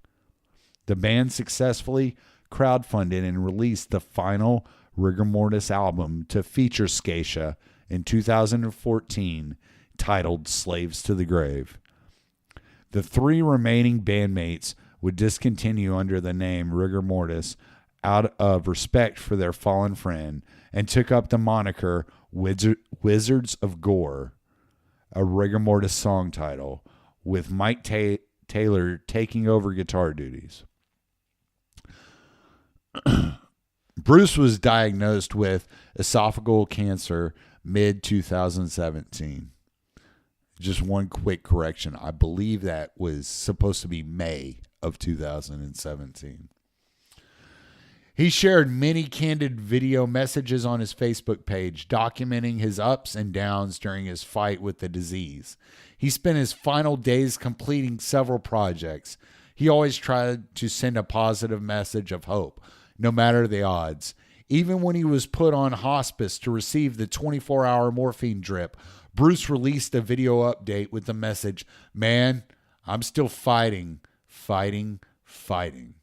The band successfully crowdfunded and released the final Rigor Mortis album to feature Scatia in 2014, titled Slaves to the Grave. The three remaining bandmates would discontinue under the name Rigor Mortis out of respect for their fallen friend and took up the moniker Wizards of Gore, a Rigor Mortis song title, with Mike Taylor taking over guitar duties. Bruce was diagnosed with esophageal cancer mid-2017. Just one quick correction. I believe that was supposed to be May of 2017. He shared many candid video messages on his Facebook page, documenting his ups and downs during his fight with the disease. He spent his final days completing several projects. He always tried to send a positive message of hope, no matter the odds. Even when he was put on hospice to receive the 24-hour morphine drip, Bruce released a video update with the message, "Man, I'm still fighting, fighting, fighting."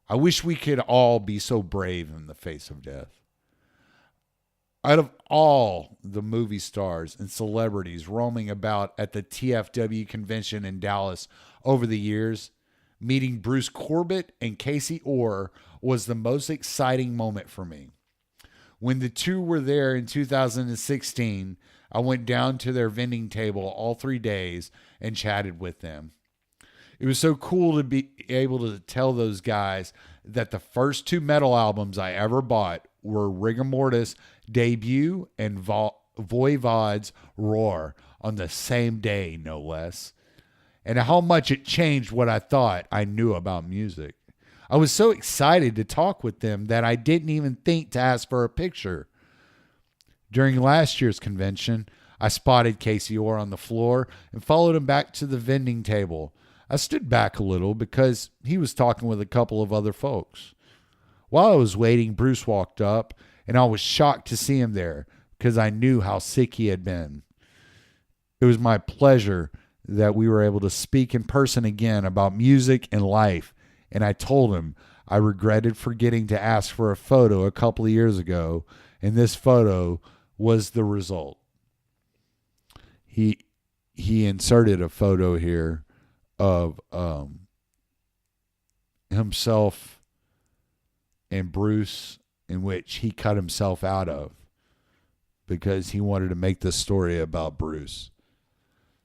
I wish we could all be so brave in the face of death. Out of all the movie stars and celebrities roaming about at the TFW convention in Dallas over the years, meeting Bruce Corbitt and Casey Orr was the most exciting moment for me. When the two were there in 2016, I went down to their vending table all 3 days and chatted with them. It was so cool to be able to tell those guys that the first 2 metal albums I ever bought were Rigor Mortis' debut and Voivod's Roar on the same day, no less. And how much it changed what I thought I knew about music. I was so excited to talk with them that I didn't even think to ask for a picture. During last year's convention, I spotted Casey Orr on the floor and followed him back to the vending table. I stood back a little because he was talking with a couple of other folks. While I was waiting, Bruce walked up, and I was shocked to see him there because I knew how sick he had been. It was my pleasure that we were able to speak in person again about music and life, and I told him I regretted forgetting to ask for a photo a couple of years ago, and this photo was the result. He inserted a photo here of himself and Bruce, in which he cut himself out of because he wanted to make this story about Bruce.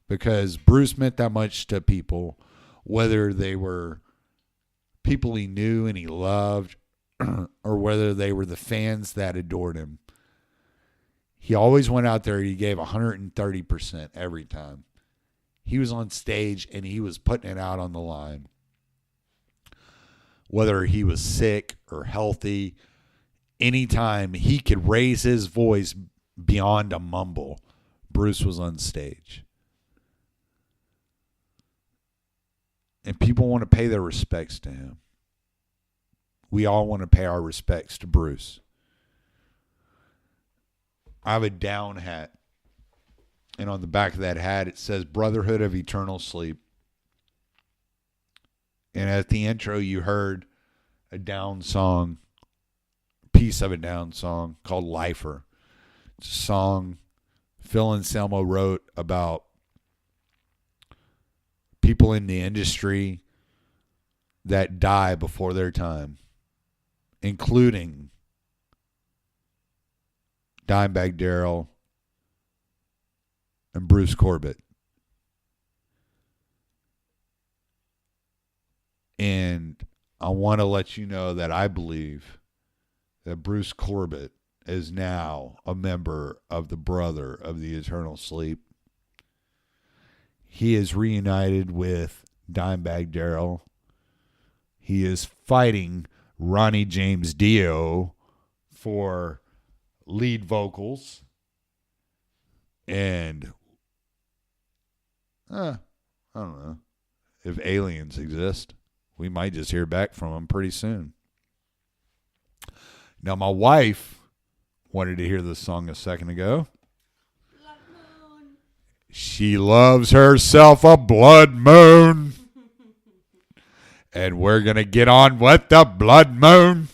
Because Bruce meant that much to people, whether they were people he knew and he loved or whether they were the fans that adored him. He always went out there. He gave 130% every time. He was on stage and he was putting it out on the line. Whether he was sick or healthy, anytime he could raise his voice beyond a mumble, Bruce was on stage. And people want to pay their respects to him. We all want to pay our respects to Bruce. I have a down hat. And on the back of that hat, it says Brotherhood of Eternal Sleep. And at the intro, you heard a down song, piece of a down song called Lifer. It's a song Phil Anselmo wrote about people in the industry that die before their time, including Dimebag Darrell and Bruce Corbitt. And I want to let you know that I believe that Bruce Corbitt is now a member of the Brother of the Eternal Sleep. He is reunited with Dimebag Darrell. He is fighting Ronnie James Dio for lead vocals. And I don't know. If aliens exist, we might just hear back from them pretty soon. Now, my wife wanted to hear this song a second ago. She loves herself a blood moon. And we're going to get on with the blood moon.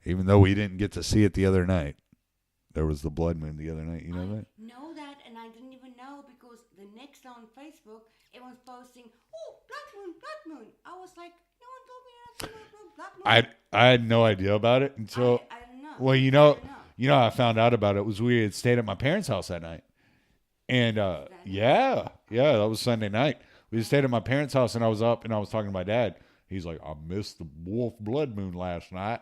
Even though we didn't get to see it the other night. There was the blood moon the other night. You know that? I know that, and I didn't even know because the next on Facebook, it was posting, "Oh, blood moon, blood moon." I was like, no one told me nothing about blood moon. I had no idea about it until... I don't know. Well, you know how I found out about it was we had stayed at my parents' house that night. And, yeah, that was Sunday night. We stayed at my parents' house, and I was up, and I was talking to my dad. He's like, "I missed the wolf blood moon last night."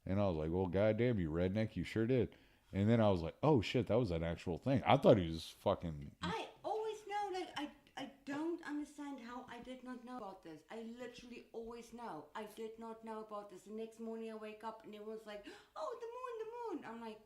And I was like, "Well, goddamn, you redneck, you sure did." And then I was like, "Oh, shit, that was an actual thing." I thought he was fucking... I about this. I literally always know. I did not know about this. The next morning I wake up and everyone's like, oh, the moon. I'm like,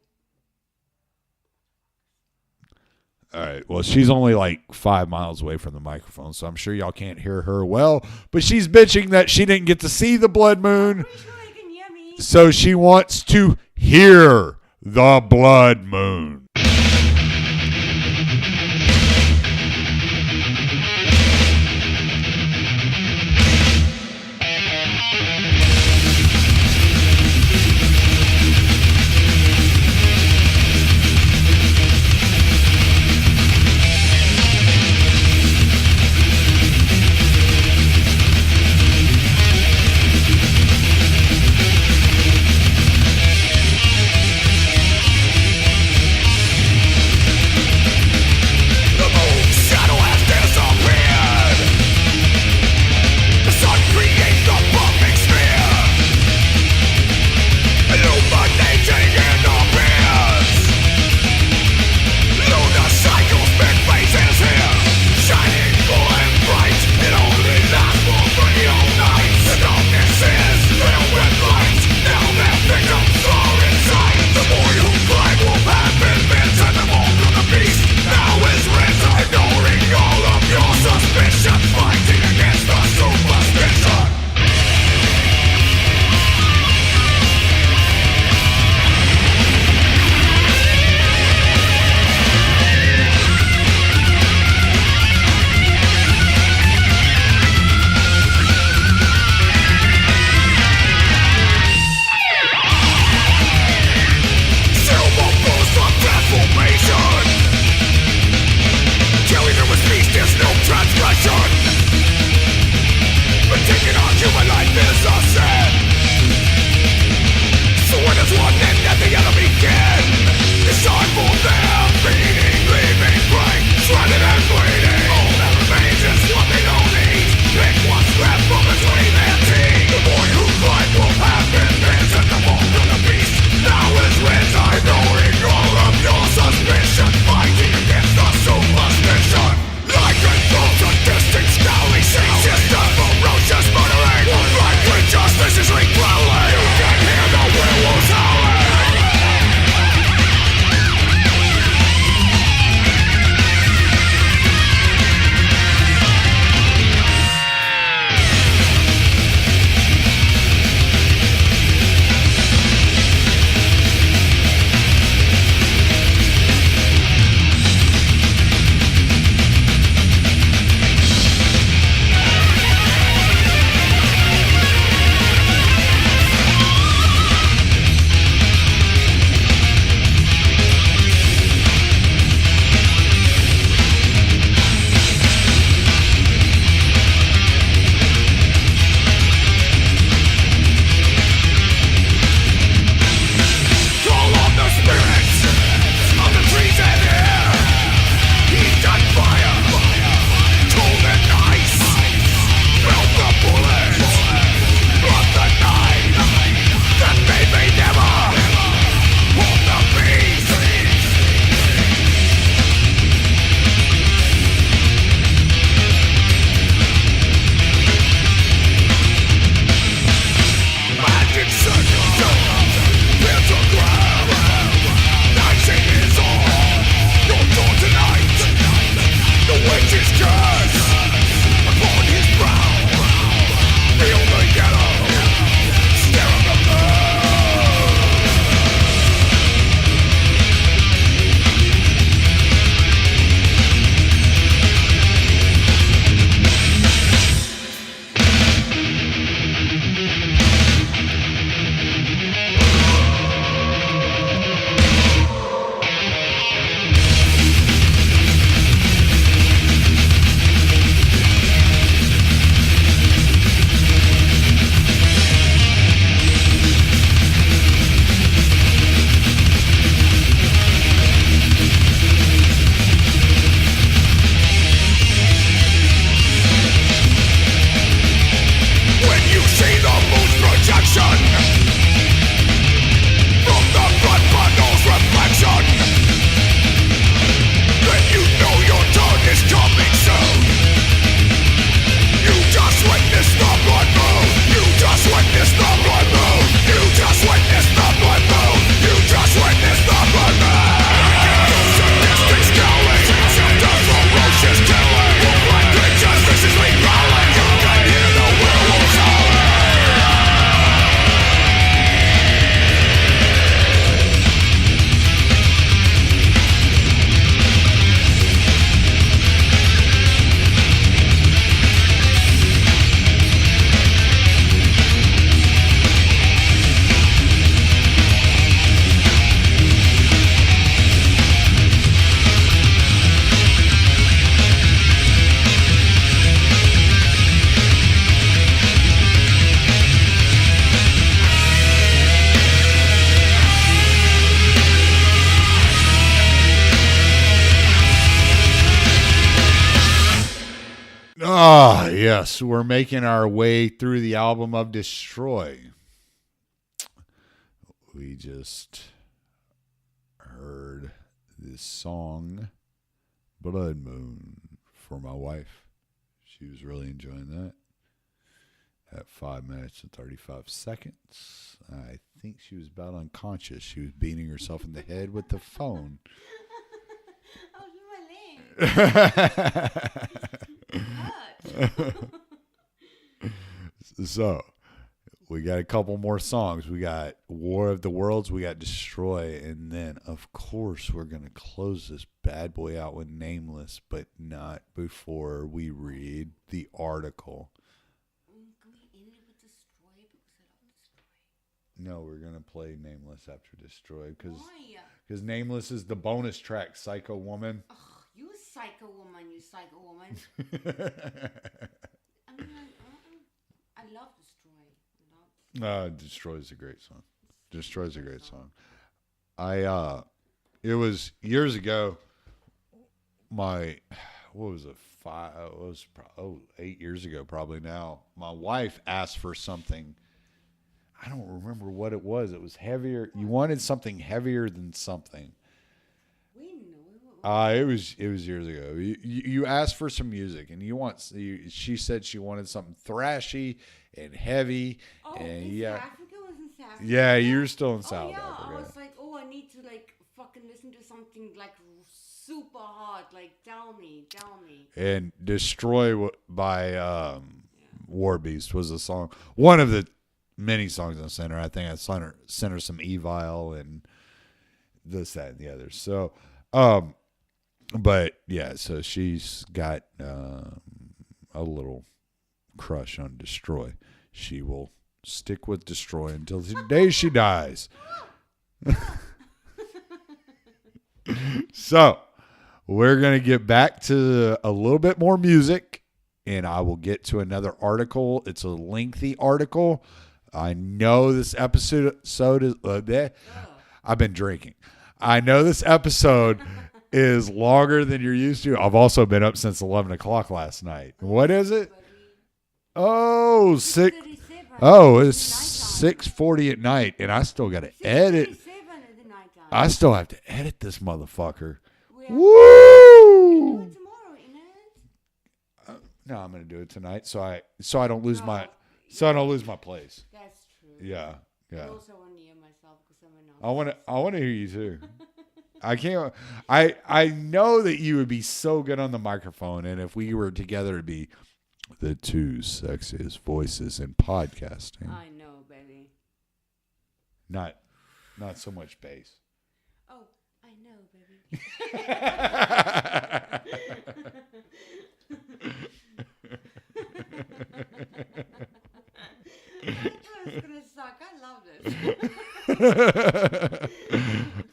All right. Well, she's only like 5 miles away from the microphone, so I'm sure y'all can't hear her well. But she's bitching that she didn't get to see the blood moon, pretty sure they can hear me. so she wants to hear the blood moon. Ah, yes, we're making our way through the album of Destroy. We just heard this song, Blood Moon, for my wife. She was really enjoying that. At 5 minutes and 35 seconds, I think she was about unconscious. She was beating herself in the head with the phone. Oh, you're my leg. So, we got a couple more songs. We got War of the Worlds, we got Destroy, and then, of course, we're going to close this bad boy out with Nameless, but not before we read the article. Can we end it with Destroy? Because I love Destroy. No, we're going to play Nameless after Destroy, Why? because Nameless is the bonus track, Psycho Woman. Ugh, you psycho woman, you psycho woman. I mean, I love Destroy. Destroy's a great song. Destroy's a great song. It was years ago. What was it? 8 years ago, probably now. My wife asked for something. I don't remember what it was. It was heavier. You wanted something heavier than something. We know. It was years ago. You asked for some music, and she said she wanted something thrashy and heavy. Oh, and in yeah, South Africa was in South Africa? yeah, you're still in South yeah, Africa. I was like, I need to like fucking listen to something like super hard. Like, tell me. And Destroy by War Beast was a song. One of the many songs on Center. I think I sent her some Evil and this, that, and the other. So, but yeah, so she's got a little crush on Destroy. She will stick with Destroy until the day she dies. So, we're going to get back to a little bit more music, and I will get to another article. It's a lengthy article. I know this episode is... I've been drinking. I know this episode is longer than you're used to. I've also been up since 11 o'clock last night. What is it? Oh, it's 6:40 at night, and I still got to edit. I still have to edit this motherfucker. Woo! Tomorrow, innit? No, I'm gonna do it tonight, so I don't lose my place. That's true. Yeah. I also want to hear myself because I'm an I want to hear you too. I can't. I know that you would be so good on the microphone, and if we were together, it'd be the two sexiest voices in podcasting. I know, baby. Not so much bass. Oh, I know, baby. It's gonna suck. I love this.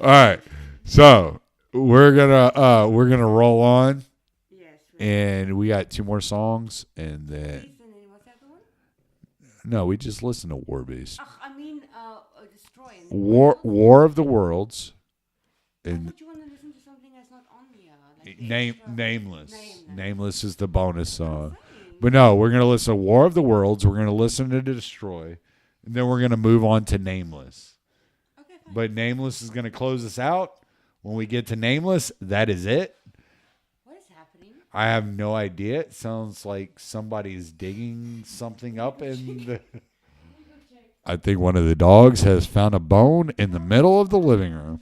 All right, so we're gonna roll on, Yes. and we got 2 more songs, and then And what's that one? no, we just listened to War Beast, Destroy. War of the Worlds, I and thought you want to listen to something that's not on here. Like Nameless. Nameless. Nameless is the bonus song. But no, we're going to listen to War of the Worlds. We're going to listen to Destroy. And then we're going to move on to Nameless. Okay, fine. But Nameless is going to close us out. When we get to Nameless, that is it. What is happening? I have no idea. It sounds like somebody's digging something up in the... I think one of the dogs has found a bone in the middle of the living room.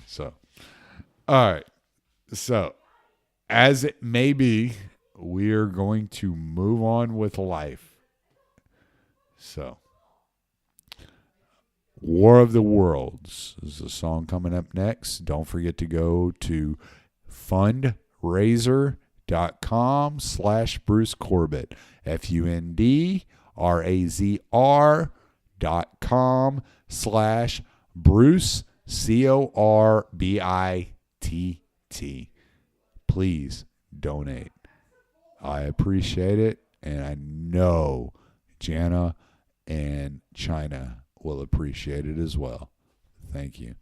So, all right. So, as it may be, we're going to move on with life. So, War of the Worlds is the song coming up next. Don't forget to go to fundraiser.com/Bruce Corbitt. FUNDRAISER.com/Bruce CORBITT. Please donate. I appreciate it, and I know Jana and China will appreciate it as well. Thank you.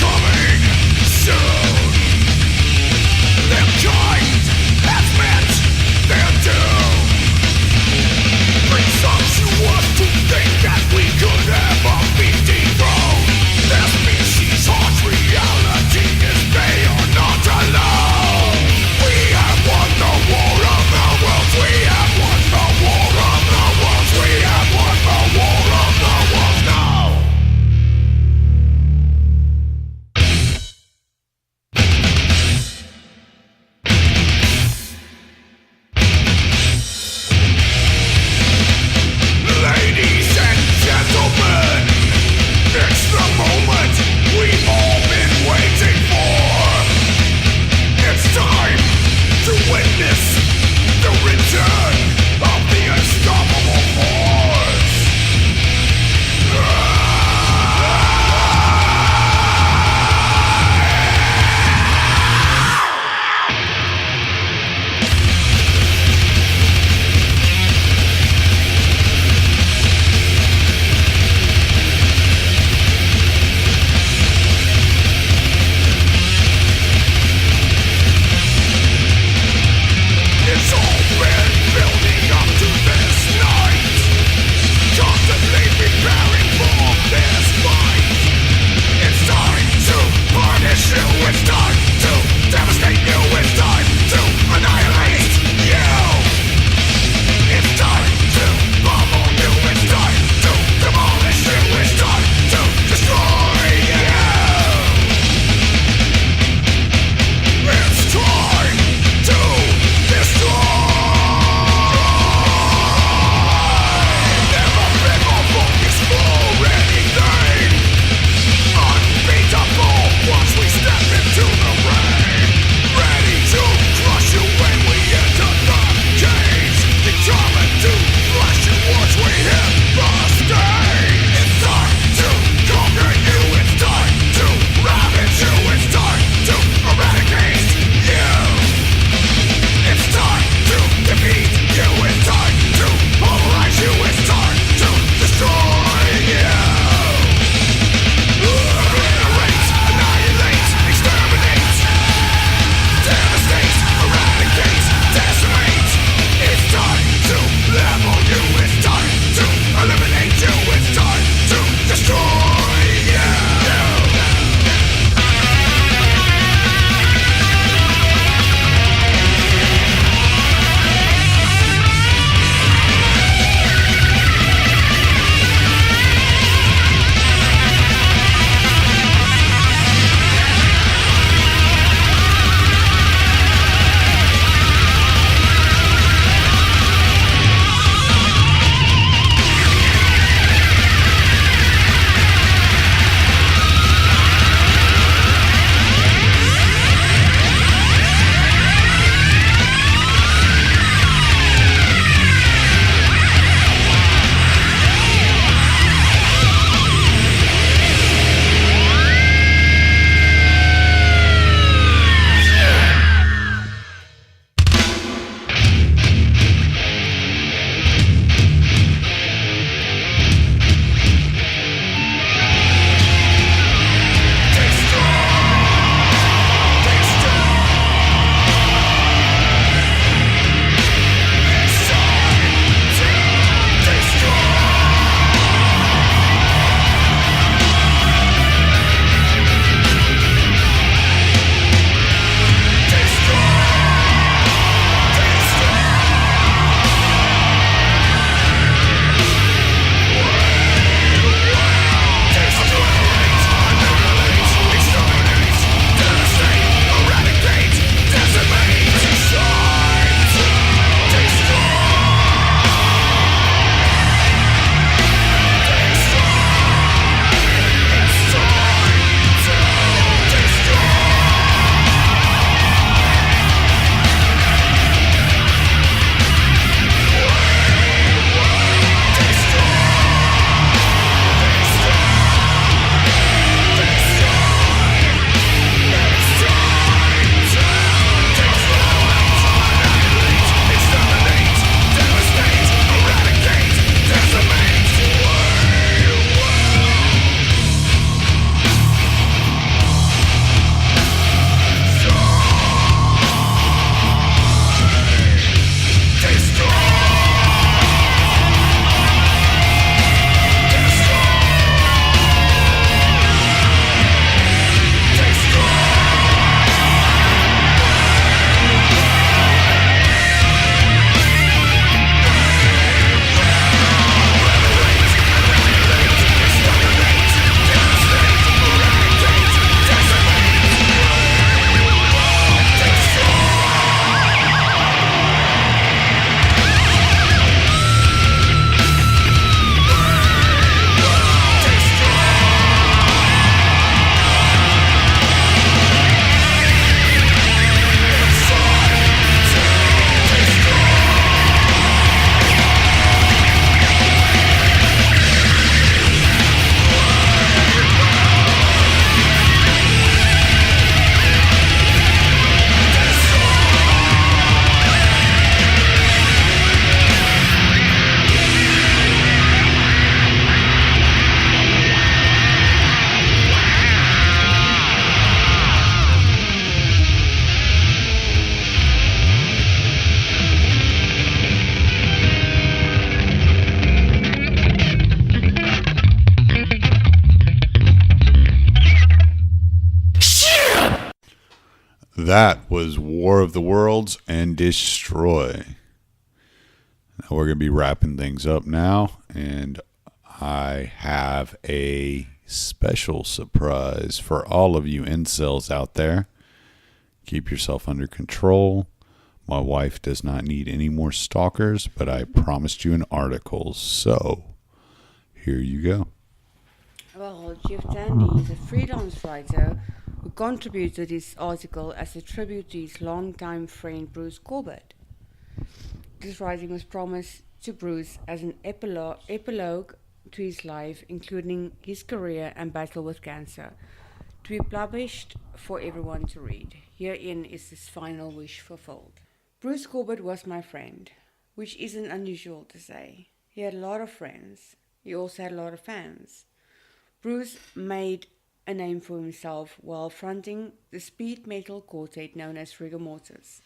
coming soon. Their kind has met their doom. Presumptuous to think that we could ever be dethroned. Their species' harsh reality is they are not alone. We have won the war of the worlds. We have won the war of the worlds. We have won the war of the worlds now. Ladies and That was War of the Worlds and Destroy. Now we're going to be wrapping things up now, and I have a special surprise for all of you incels out there. Keep yourself under control. My wife does not need any more stalkers, but I promised you an article, so here you go. Well, Jeff Tandy is a freelance writer who contributed his article as a tribute to his longtime friend Bruce Corbitt. This writing was promised to Bruce as an epilogue to his life, including his career and battle with cancer, to be published for everyone to read. Herein is his final wish fulfilled. Bruce Corbitt was my friend, which isn't unusual to say. He had a lot of friends. He also had a lot of fans. Bruce made a name for himself while fronting the speed metal quartet known as Rigor Mortis.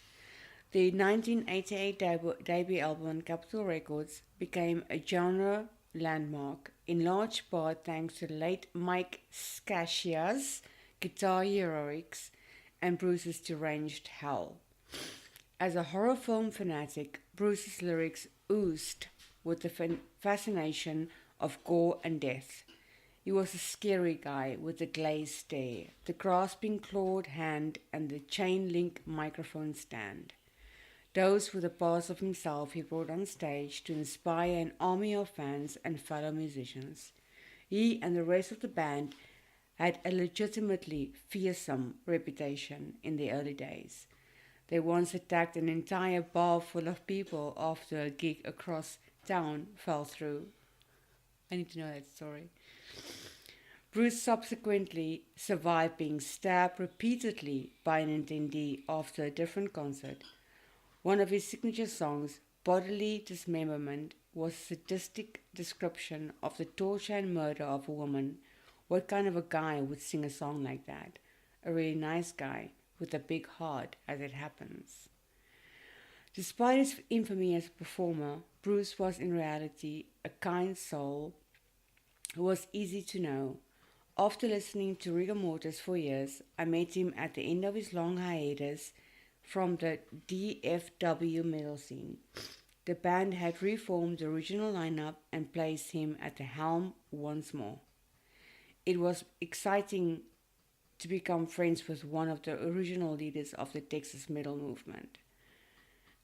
The 1988 debut album on Capitol Records became a genre landmark, in large part thanks to the late Mike Scascia's guitar heroics and Bruce's deranged howl. As a horror film fanatic, Bruce's lyrics oozed with the fascination of gore and death. He was a scary guy with a glazed stare, the grasping clawed hand, and the chain-link microphone stand. Those were the parts of himself he brought on stage to inspire an army of fans and fellow musicians. He and the rest of the band had a legitimately fearsome reputation in the early days. They once attacked an entire bar full of people after a gig across town fell through. I need to know that story. Bruce subsequently survived being stabbed repeatedly by an attendee after a different concert. One of his signature songs, Bodily Dismemberment, was a sadistic description of the torture and murder of a woman. What kind of a guy would sing a song like that? A really nice guy with a big heart, as it happens. Despite his infamy as a performer, Bruce was in reality a kind soul who was easy to know. After listening to Rigor Mortis for years, I met him at the end of his long hiatus from the DFW metal scene. The band had reformed the original lineup and placed him at the helm once more. It was exciting to become friends with one of the original leaders of the Texas metal movement,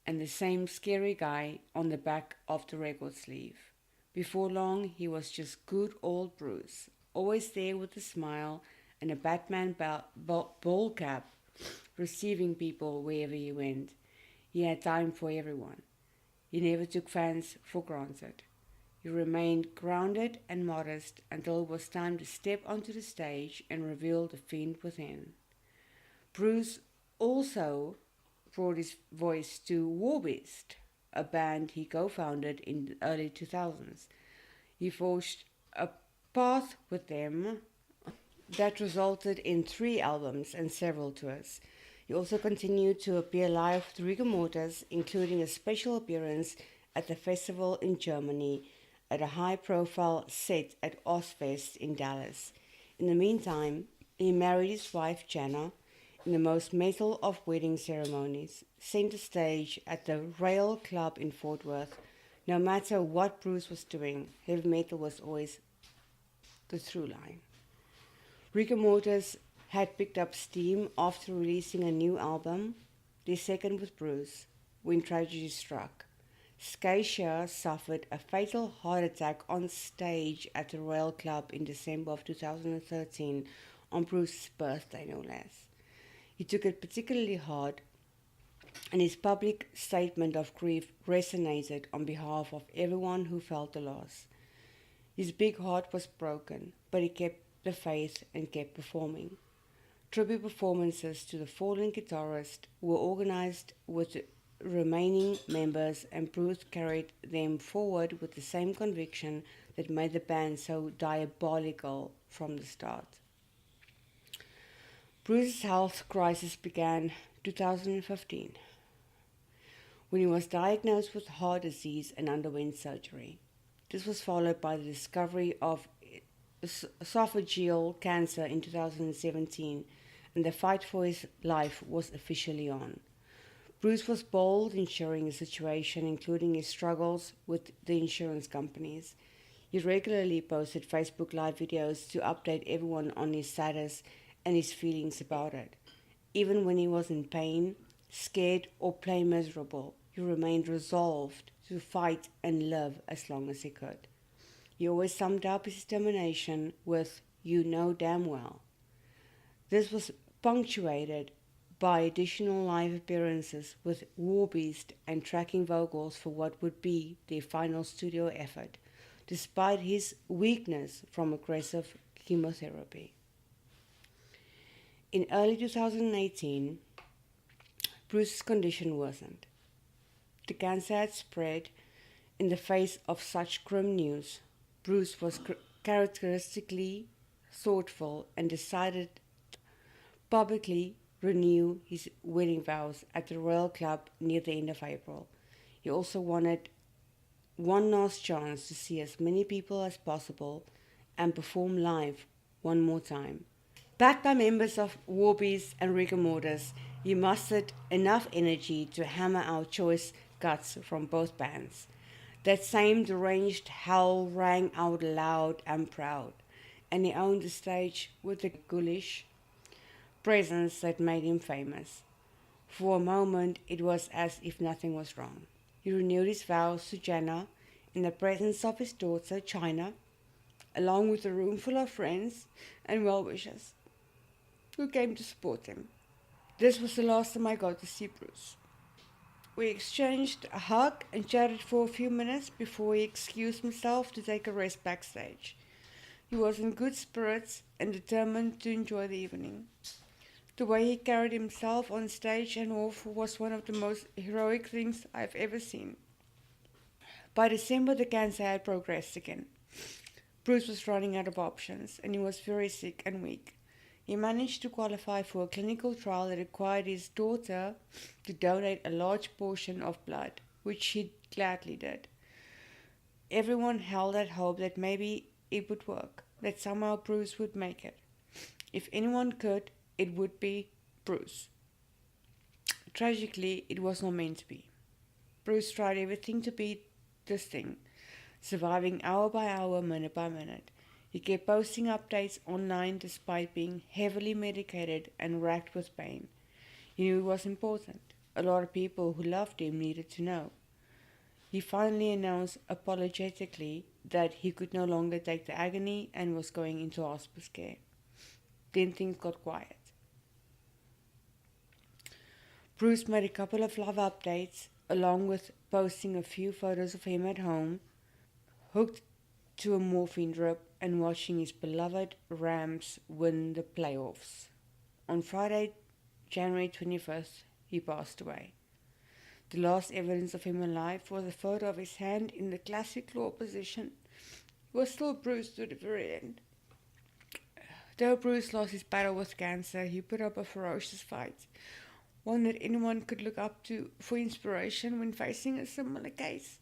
and the same scary guy on the back of the record sleeve. Before long, he was just good old Bruce, always there with a smile and a Batman ball cap, receiving people wherever he went. He had time for everyone. He never took fans for granted. He remained grounded and modest until it was time to step onto the stage and reveal the fiend within. Bruce also brought his voice to Warbeast, a band he co-founded in the early 2000s. He forged a path with them that resulted in 3 albums and several tours. He also continued to appear live with Rigor Mortis, including a special appearance at the festival in Germany at a high-profile set at Ozfest in Dallas. In the meantime, he married his wife Jana in the most metal of wedding ceremonies, center stage at the Rail Club in Fort Worth. No matter what Bruce was doing, heavy metal was always the through line. Rigor Mortis had picked up steam after releasing a new album, their second with Bruce, when tragedy struck. Scascia suffered a fatal heart attack on stage at the Royal Club in December of 2013, on Bruce's birthday no less. He took it particularly hard, and his public statement of grief resonated on behalf of everyone who felt the loss. His big heart was broken, but he kept the faith and kept performing. Tribute performances to the fallen guitarist were organized with the remaining members, and Bruce carried them forward with the same conviction that made the band so diabolical from the start. Bruce's health crisis began 2015 when he was diagnosed with heart disease and underwent surgery. This was followed by the discovery of esophageal cancer in 2017, and the fight for his life was officially on. Bruce was bold in sharing his situation, including his struggles with the insurance companies. He regularly posted Facebook Live videos to update everyone on his status and his feelings about it. Even when he was in pain, scared, or plain miserable, he remained resolved to fight and live as long as he could. He always summed up his determination with, "You know damn well." This was punctuated by additional live appearances with Warbeast and tracking vocals for what would be their final studio effort, despite his weakness from aggressive chemotherapy. In early 2018, Bruce's condition worsened. The cancer had spread. In the face of such grim news, Bruce was characteristically thoughtful and decided publicly renew his wedding vows at the Royal Club near the end of April. He also wanted one last chance to see as many people as possible and perform live one more time. Backed by members of Warbeast and Rigor Mortis, he mustered enough energy to hammer out choice cuts from both bands. That same deranged howl rang out loud and proud, and he owned the stage with a ghoulish presence that made him famous. For a moment, it was as if nothing was wrong. He renewed his vows to Jenna in the presence of his daughter, China, along with a room full of friends and well-wishers who came to support him. This was the last time I got to see Bruce. We exchanged a hug and chatted for a few minutes before he excused himself to take a rest backstage. He was in good spirits and determined to enjoy the evening. The way he carried himself on stage and off was one of the most heroic things I've ever seen. By December, the cancer had progressed again. Bruce was running out of options, and he was very sick and weak. He managed to qualify for a clinical trial that required his daughter to donate a large portion of blood, which she gladly did. Everyone held out hope that maybe it would work, that somehow Bruce would make it. If anyone could, it would be Bruce. Tragically, it was not meant to be. Bruce tried everything to beat this thing, surviving hour by hour, minute by minute. He kept posting updates online despite being heavily medicated and racked with pain. He knew it was important. A lot of people who loved him needed to know. He finally announced apologetically that he could no longer take the agony and was going into hospice care. Then things got quiet. Bruce made a couple of live updates, along with posting a few photos of him at home, hooked to a morphine drip and watching his beloved Rams win the playoffs. On Friday, January 25th, he passed away. The last evidence of him alive was a photo of his hand in the classic claw position. He was still Bruce to the very end. Though Bruce lost his battle with cancer, he put up a ferocious fight, one that anyone could look up to for inspiration when facing a similar case.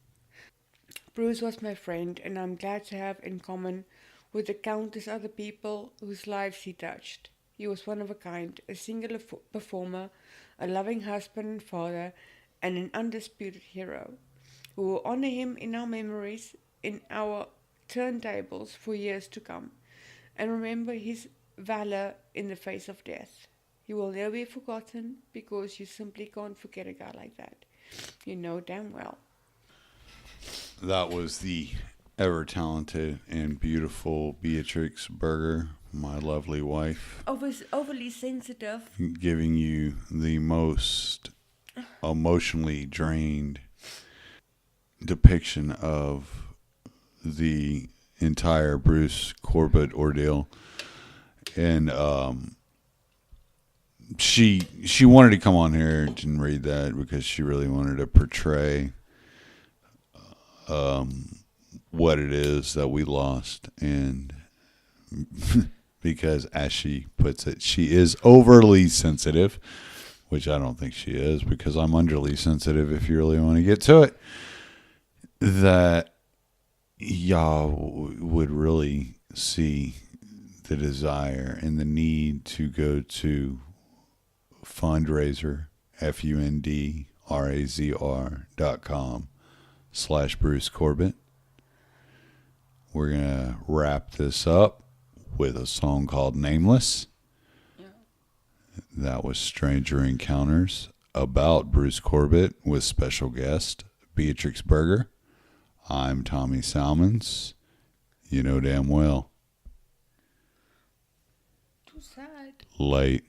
Bruce was my friend, and I'm glad to have in common with the countless other people whose lives he touched. He was one of a kind, a singular performer, a loving husband and father, and an undisputed hero. We will honor him in our memories, in our turntables for years to come, and remember his valor in the face of death. He will never be forgotten because you simply can't forget a guy like that. You know damn well. That was the ever talented and beautiful Beatrix Berger, my lovely wife, Overly sensitive. giving you the most emotionally drained depiction of the entire Bruce Corbitt ordeal. And she wanted to come on here and read that because she really wanted to portray what it is that we lost, and because, as she puts it, she is overly sensitive, which I don't think she is, because I'm underly sensitive if you really want to get to it, that y'all would really see the desire and the need to go to fundraiser, fundrazr.com/Bruce Corbitt. We're going to wrap this up with a song called Nameless. That was Stranger Encounters about Bruce Corbitt with special guest Beatrix Berger. I'm Tommy Salmons. You know damn well. Too sad. Late.